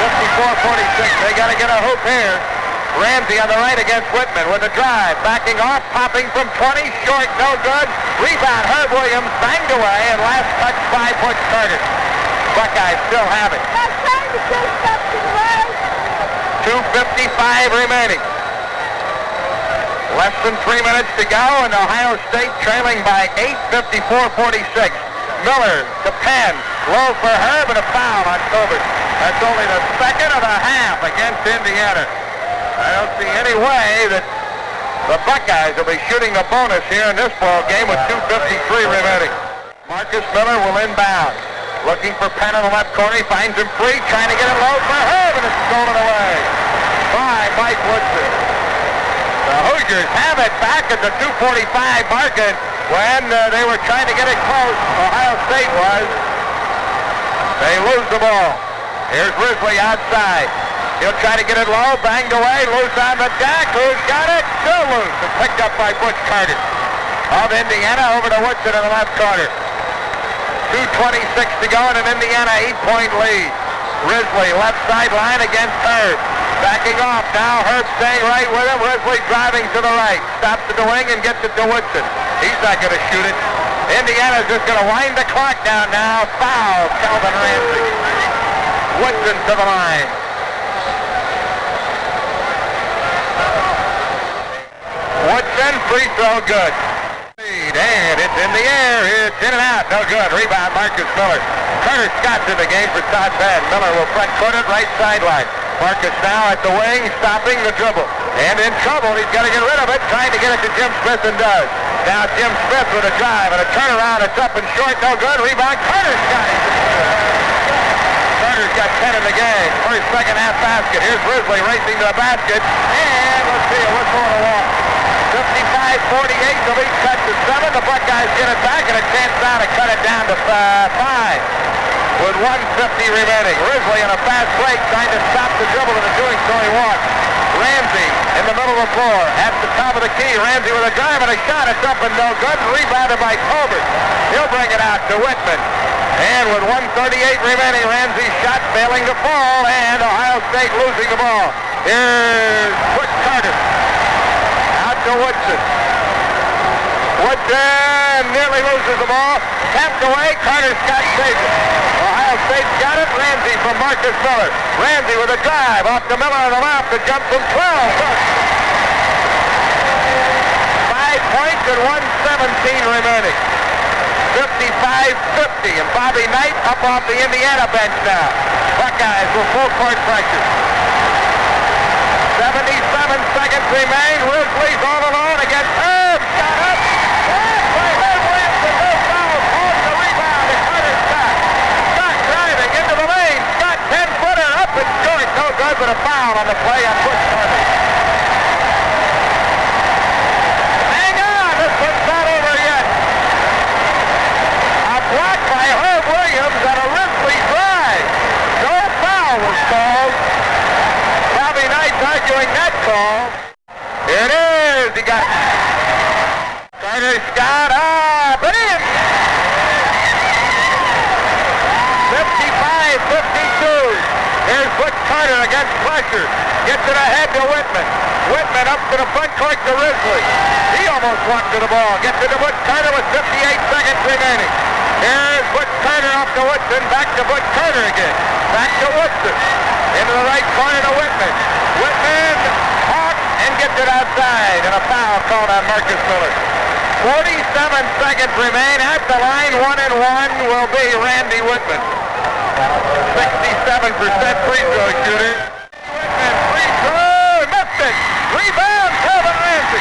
54-46, they got to get a hoop here. Ransey on the right against Whitman with a drive. Backing off, popping from 20, short, no good. Rebound, Herb Williams, banged away, and last touch by Butch Carter. Buckeyes still have it. 2:55 remaining. Less than 3 minutes to go, and Ohio State trailing by 8, 54-46. Miller to Penn, low for Herb, and a foul on Tolbert. That's only the second of the half against Indiana. I don't see any way that the Buckeyes will be shooting the bonus here in this ball game with 2:53 remaining. Marcus Miller will inbound. Looking for Penn on the left corner. He finds him free, trying to get it low for Herb, and it's stolen away by Mike Woodson. The Hoosiers have it back at the 2:45 market when they were trying to get it close. Ohio State was. They lose the ball. Here's Risley outside. He'll try to get it low, banged away, loose on the deck. Who's got it? Still loose, and picked up by Butch Carter of Indiana over to Woodson in the left corner. 2:26 to go, and an Indiana 8-point lead. Risley left sideline against Herb. Backing off now, Herb staying right with him. Risley driving to the right. Stops at the wing and gets it to Woodson. He's not going to shoot it. Indiana's just going to wind the clock down now. Foul, Kelvin Ransey. Woodson to the line. Woodson, free throw, good. And it's in the air. It's in and out. No good. Rebound, Marcus Miller. Carter Scott's in the game for Todd Penn. Miller will front court it, right sideline. Marcus now at the wing, stopping the dribble. And in trouble. He's got to get rid of it. Trying to get it to Jim Smith, and does. Now Jim Smith with a drive and a turnaround. It's up and short. No good. Rebound, Carter Scott. Carter's got 10 in the game. First, second half basket. Here's Risley racing to the basket. And let's see, a whistle and a walk. 55-48, the lead cut to 7. The Buckeyes get it back, and a chance now to cut it down to 5. with 1:50 remaining. Risley in a fast break trying to stop the dribble, and in doing so he walks. Ransey in the middle of the floor at the top of the key. Ransey with a drive and a shot. It's up and no good. Rebounded by Colbert. He'll bring it out to Whitman. And with 1:38 remaining, Ransey's shot failing to fall, and Ohio State losing the ball. Here's Butch Carter. Out to Woodson. Woodson nearly loses the ball. Tapped away. Carter Scott saves it. Ohio State's got it. Ransey from Marcus Miller. Ransey with a drive off to Miller on the left. The jump from 12. 5 points and 1:17 remaining. 55-50. And Bobby Knight up off the Indiana bench now. Buckeyes with full court pressure. 77 seconds remain. Risley's all alone against Herb. Shot up. Blocked by Herb Williams. No foul. Calls the rebound to Carter Scott. Scott driving into the lane. Scott 10-footer up and short. No good, but a foul on the play on Butch Carter. Hang on. This one's not over yet. A block by Herb Williams on a Risley drive. No foul was called. Bobby Knight's arguing that call. Here it is. He got Carter Scott up and in. 55-52. Here's Butch Carter against pressure. Gets it ahead to Whitman. Whitman up to the front court to Risley. He almost walked to the ball. Gets it to Butch Carter with 58 seconds remaining. Here's Butch Carter off to Woodson. Back to Butch Carter again. Back to Woodson. Into the right corner to Whitman. Whitman hawks and gets it outside. And a foul called on Marcus Miller. 47 seconds remain. At the line, 1-1 will be Randy Whitman. 67% free throw shooter. Whitman free throw. Missed it. Rebound. Kelvin Ransey.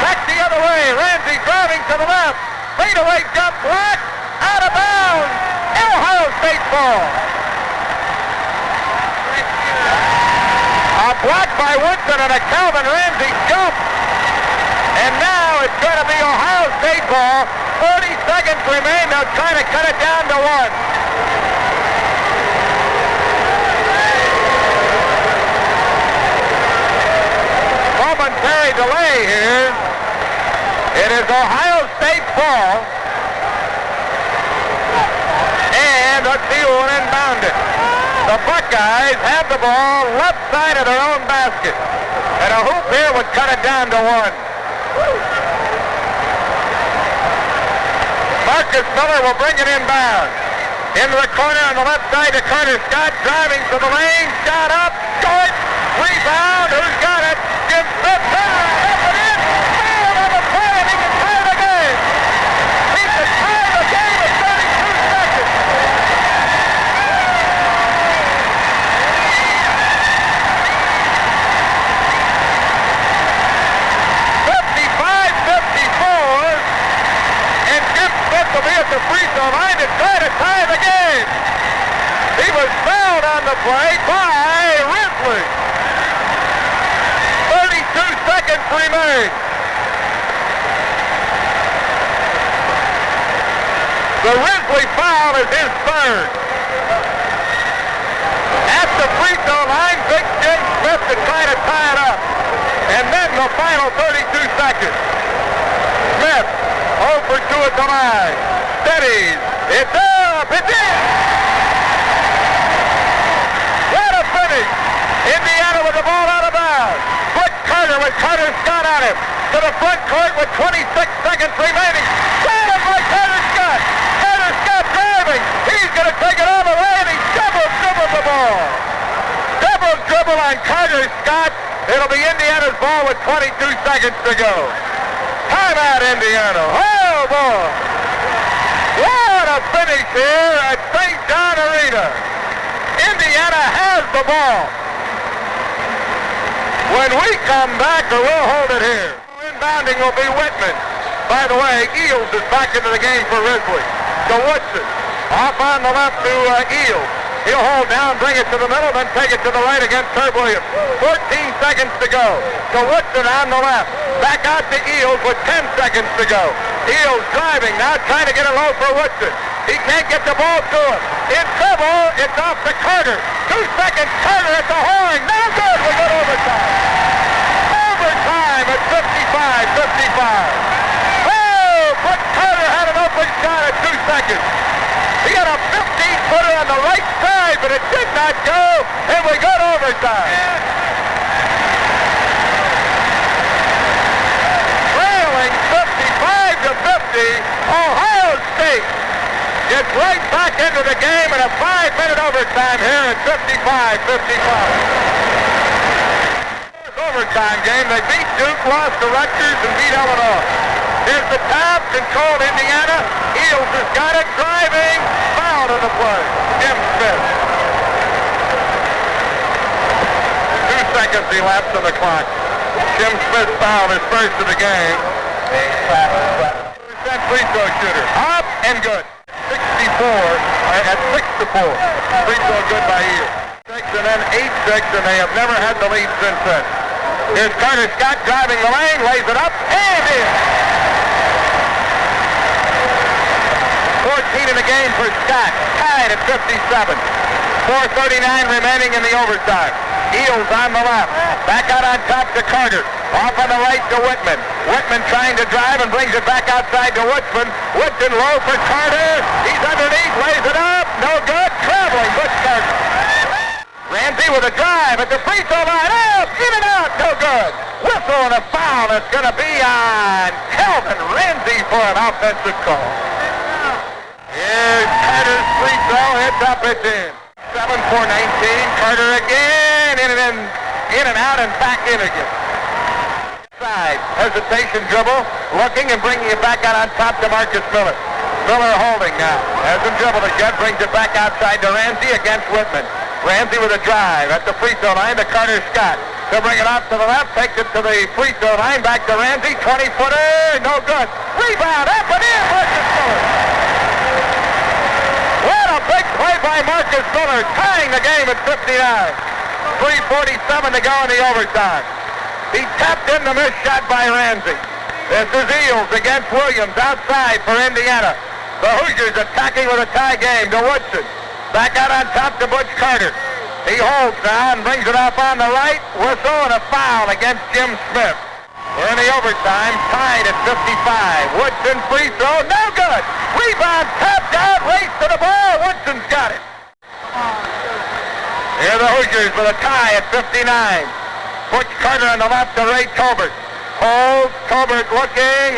Back the other way. Ransey driving to the left. Fadeaway jump block. Out of bounds. Ohio State ball. A block by Woodson and a Kelvin Ransey jump. And now it's going to be Ohio State ball. 40 seconds remain. They'll try to cut it down to 1. Momentary delay here. It is Ohio State ball. And let's see who will inbound it. The Buckeyes have the ball left side of their own basket. And a hoop here would cut it down to 1. Marcus Miller will bring it inbound. Into the corner on the left side to Carter Scott, driving to the lane, shot up, short, rebound, who's got it? Jim Smith, up and in, foul on the play, and he can tie the game. He can tie the game with 32 seconds. 55-54, and Jim Smith will be at the free throw line to try to tie the game. He was fouled on the play by Risley. 32 seconds remain. The Risley foul is his third. At the free throw line, Big Jim Smith to try to tie it up. And then the final 32 seconds. Smith, 0 for 2 at the line. Steadies. It's up. It's in. What a finish. Indiana with the ball out of bounds. Butch Carter with Carter Scott on him. To the front court with 26 seconds remaining. Got him by Carter Scott. Carter Scott driving. He's going to take it all the way, and he dribbled the ball. Dribble on Carter Scott. It'll be Indiana's ball with 22 seconds to go. Timeout, Indiana. Oh, boy. What a finish here at St. John Arena. Indiana has the ball. When we come back, or we'll hold it here. Inbounding will be Whitman. By the way, Eels is back into the game for Risley. To Woodson. Off on the left to Eels. He'll hold down, bring it to the middle, then take it to the right against Herb Williams. 14 seconds to go. To Woodson on the left. Back out to Eels with 10 seconds to go. Eels driving now, trying to get it low for Woodson. He can't get the ball to him. in trouble. It's off to Carter. 2 seconds. Carter at the horn. No good. We got overtime. Overtime at 55-55. Oh, but Carter had an open shot at 2 seconds. He got a 15-footer on the right side, but it did not go, and we got overtime. Trailing 55-50, Ohio State gets right back into the game in a 5-minute overtime here at 55-55. Overtime game. They beat Duke, lost to Rutgers, and beat Illinois. Here's the tap, controlled Indiana. Eels has got it, driving, foul to the play. Jim Smith. 2 seconds elapsed on the clock. Jim Smith fouled his first of the game. Percent free throw shooter. Up and good. 64 at 6-4. Free throw good by Eels. 6 and then 8-6, and they have never had the lead since then. Here's Carter Scott driving the lane, lays it up, and in. 14 in the game for Scott, tied at 57. 4:39 remaining in the overtime. Eels on the left, back out on top to Carter. Off on the right to Whitman. Whitman trying to drive and brings it back outside to Woodson. Woodson low for Carter. He's underneath, lays it up, no good. Traveling Butch Carter. Ransey with a drive at the free throw line. Up, in and out, no good. Whistle and a foul. It's going to be on Kelvin. Ransey for an offensive call. Here's Carter's free throw. It's up, it's in. 7-4-19. Carter again. In and out and back in again. Side. Hesitation dribble. Looking and bringing it back out on top to Marcus Miller. Miller holding now. Hasn't dribbled it yet. Brings it back outside to Ransey against Whitman. Ransey with a drive at the free throw line to Carter Scott. They'll bring it off to the left, takes it to the free throw line, back to Ransey, 20-footer, no good. Rebound, up and in, Marcus Miller. What a big play by Marcus Miller, tying the game at 59. 3:47 to go in the overtime. He tapped in the missed shot by Ransey. This is Eels against Williams, outside for Indiana. The Hoosiers attacking with a tie game to Woodson. Back out on top to Butch Carter. He holds now and brings it off on the right. Whistle and a foul against Jim Smith. We're in the overtime, tied at 55. Woodson free throw, no good. Rebound, tapped out, race to the ball. Woodson's got it. Here are the Hoosiers with a tie at 59. Butch Carter on the left to Ray Tolbert. Holds, Tolbert looking,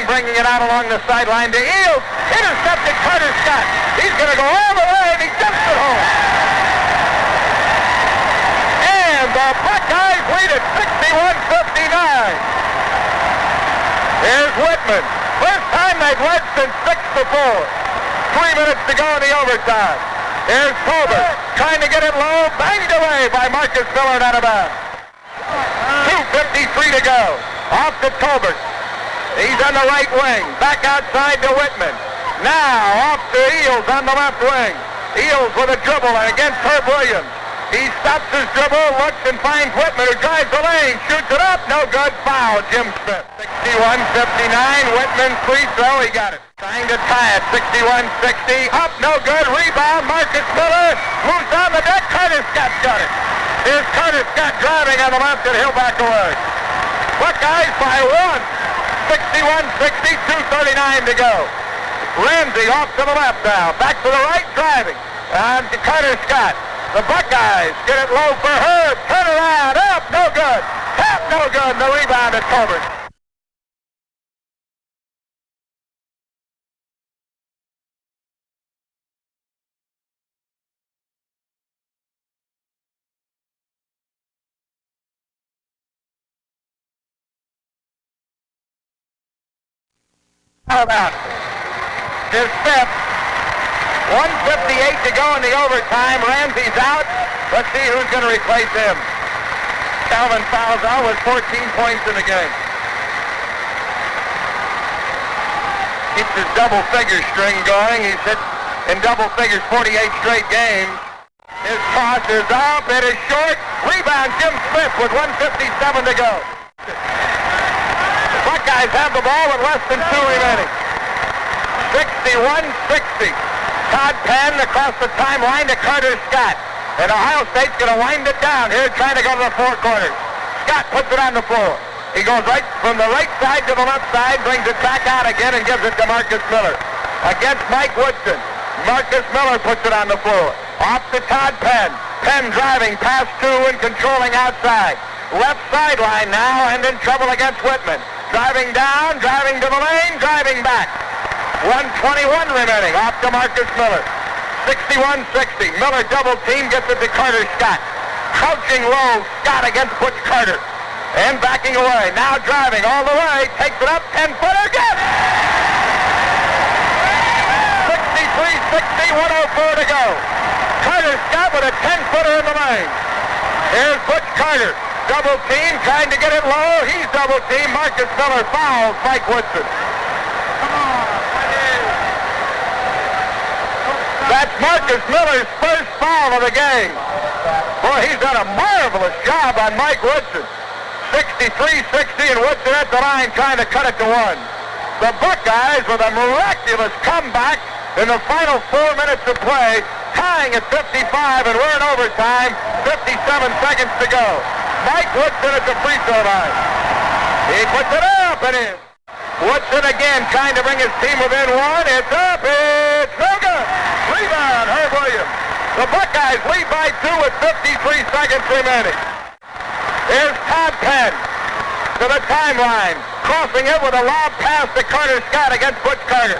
bringing it out along the sideline to Eels. Intercepted Carter Scott. He's going to go all the way, and he dumps it home. And the Buckeyes lead at 61-59. Here's Whitman. First time they've led since 6-4. 3 minutes to go in the overtime. Here's Tolbert trying to get it low, banged away by Marcus Miller out of bounds. 2:53 to go. Off to Tolbert. He's on the right wing. Back outside to Whitman. Now off to Eels on the left wing. Eels with a dribble and against Herb Williams. He stops his dribble, looks and finds Whitman, who drives the lane, shoots it up, no good, foul, Jim Smith. 61-59, Whitman free throw, he got it. Trying to tie it, 61-60, up, no good, rebound, Marcus Miller, moves on the deck, Carter Scott's got it. Here's Carter Scott driving on the left, and he'll back away. Buckeyes by 1, 61-60, 2:39 to go. Ransey off to the left now, back to the right, driving, on to Carter Scott. The Buckeyes get it low for Herb. Turn around. Up. No good. Tap. No good. The rebound at Tolbert. How about this step? 1:58 to go in the overtime. Ransey's out. Let's see who's going to replace him. Kelvin fouls out with 14 points in the game. Keeps his double figure string going. He's hit in double figures 48 straight games. His toss is up. It is short. Rebound Jim Smith with 1:57 to go. The Buckeyes have the ball with less than 2 remaining. 61-60. Todd Penn across the timeline to Carter Scott. And Ohio State's going to wind it down here, trying to go to the four corners. Scott puts it on the floor. He goes right from the right side to the left side, brings it back out again, and gives it to Marcus Miller. Against Mike Woodson. Marcus Miller puts it on the floor. Off to Todd Penn. Penn driving past two and controlling outside. Left sideline now, and in trouble against Whitman. Driving down, driving to the lane, driving back. 1:21 remaining. Off to Marcus Miller. 61-60. Miller double team, gets it to Carter Scott. Crouching low, Scott against Butch Carter. And backing away. Now driving all the way. Takes it up. 10-footer. Good! 63-60. 1:04 to go. Carter Scott with a 10-footer in the lane. Here's Butch Carter. Double team, trying to get it low. He's double team. Marcus Miller fouls Mike Woodson. That's Marcus Miller's first foul of the game. Boy, he's done a marvelous job on Mike Woodson. 63-60, and Woodson at the line trying to cut it to one. The Buckeyes with a miraculous comeback in the final 4 minutes of play, tying at 55, and we're in overtime. 57 seconds to go. Mike Woodson at the free throw line. He puts it up and in. Woodson again trying to bring his team within one. It's up. It's no good. Rebound, Herb Williams. The Buckeyes lead by 2 with 53 seconds remaining. Here's Todd Penn to the timeline, crossing it with a lob pass to Carter Scott against Butch Carter.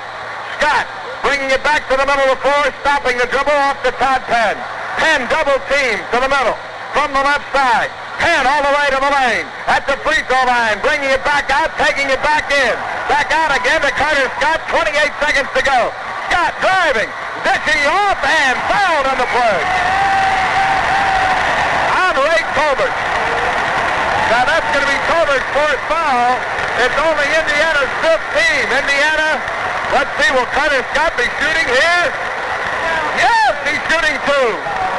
Scott bringing it back to the middle of the floor, stopping the dribble off to Todd Penn. Penn double team to the middle from the left side. Penn all the way to the lane at the free throw line, bringing it back out, taking it back in. Back out again to Carter Scott, 28 seconds to go. Scott driving, dishing off, and fouled on the play. On Ray Colbert. Now that's going to be Colbert's fourth foul. It's only Indiana's fifth team. Indiana, let's see, will Carter Scott be shooting here? Yes, he's shooting two.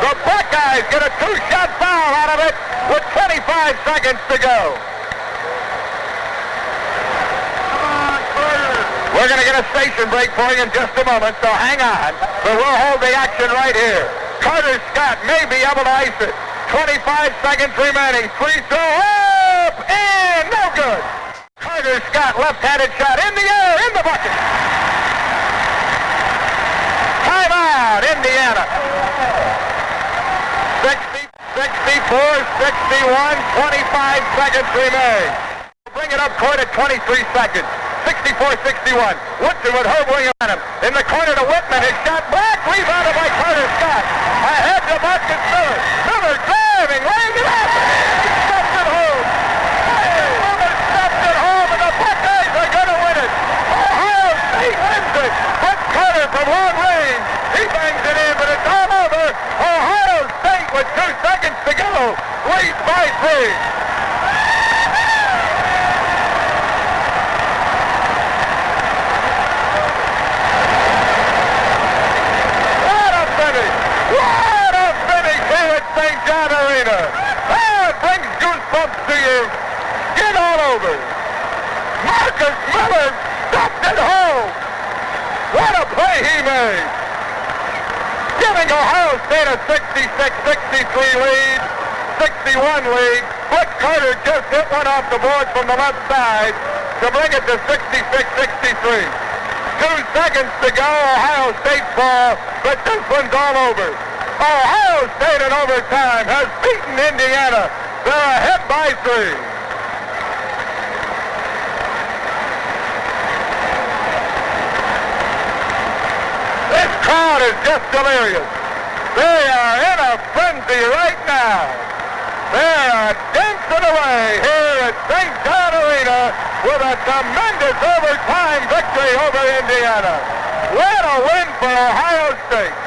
The Buckeyes get a two-shot foul out of it with 25 seconds to go. We're going to get a station break for you in just a moment, so hang on. But we'll hold the action right here. Carter Scott may be able to ice it. 25 seconds remaining. Free throw up and no good. Carter Scott left-handed shot in the air, in the bucket. Timeout, Indiana. 64, 61, 25 seconds remain. Bring it up court at 23 seconds. 64-61. Woodson with Herb Williams on him. In the corner to Whitman. His shot back. Rebounded by Carter Scott. Ahead to Marcus Miller. Miller driving. Laying it up. Stepped it home. Miller stepped it home, and the Buckeyes are going to win it. Ohio State wins it. Butch Carter from long range. He bangs it in, but it's all over. Ohio State with 2 seconds to go. Leads by 3. St. John Arena. Ah, it brings goosebumps to you. Get all over. Marcus Miller stopped it home. What a play he made. Giving Ohio State a 66-63 lead, 61 lead. Butch Carter just hit one off the board from the left side to bring it to 66-63. 2 seconds to go. Ohio State ball, but this one's all over. Ohio State in overtime has beaten Indiana. They're ahead by 3. This crowd is just delirious. They are in a frenzy right now. They are dancing away here at St. John Arena with a tremendous overtime victory over Indiana. What a win for Ohio State.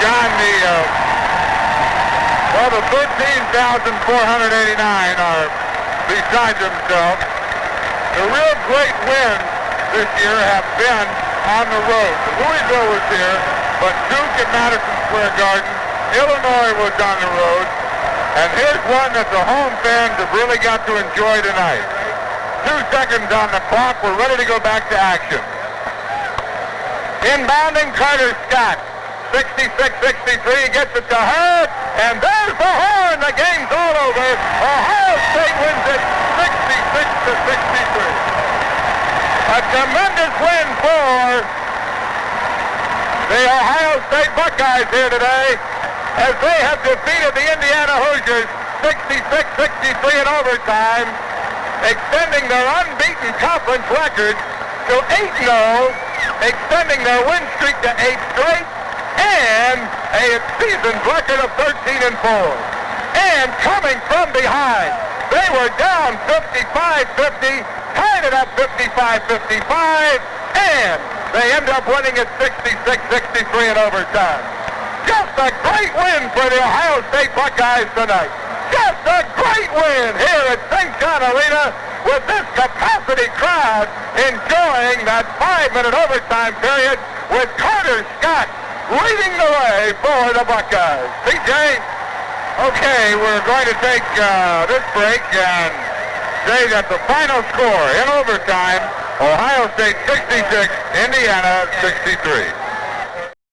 John, the 13,489 are beside themselves. The real great wins this year have been on the road. Louisville was here, but Duke at Madison Square Garden, Illinois was on the road, and here's one that the home fans have really got to enjoy tonight. 2 seconds on the clock. We're ready to go back to action. Inbounding Carter Scott. 66-63. He gets it to Hurd. And there's the horn. The game's all over. Ohio State wins it 66-63. A tremendous win for the Ohio State Buckeyes here today as they have defeated the Indiana Hoosiers 66-63 in overtime, extending their unbeaten conference record to 8-0, extending their win streak to 8 straight, and a season's record of 13-4. And coming from behind, they were down 55-50, tied it up 55-55, and they end up winning it 66-63 in overtime. Just a great win for the Ohio State Buckeyes tonight. Just a great win here at St. John Arena with this capacity crowd enjoying that 5-minute overtime period with Carter Scott leading the way for the Buckeyes. CJ? Okay, we're going to take this break and say that the final score in overtime, Ohio State 66, Indiana 63.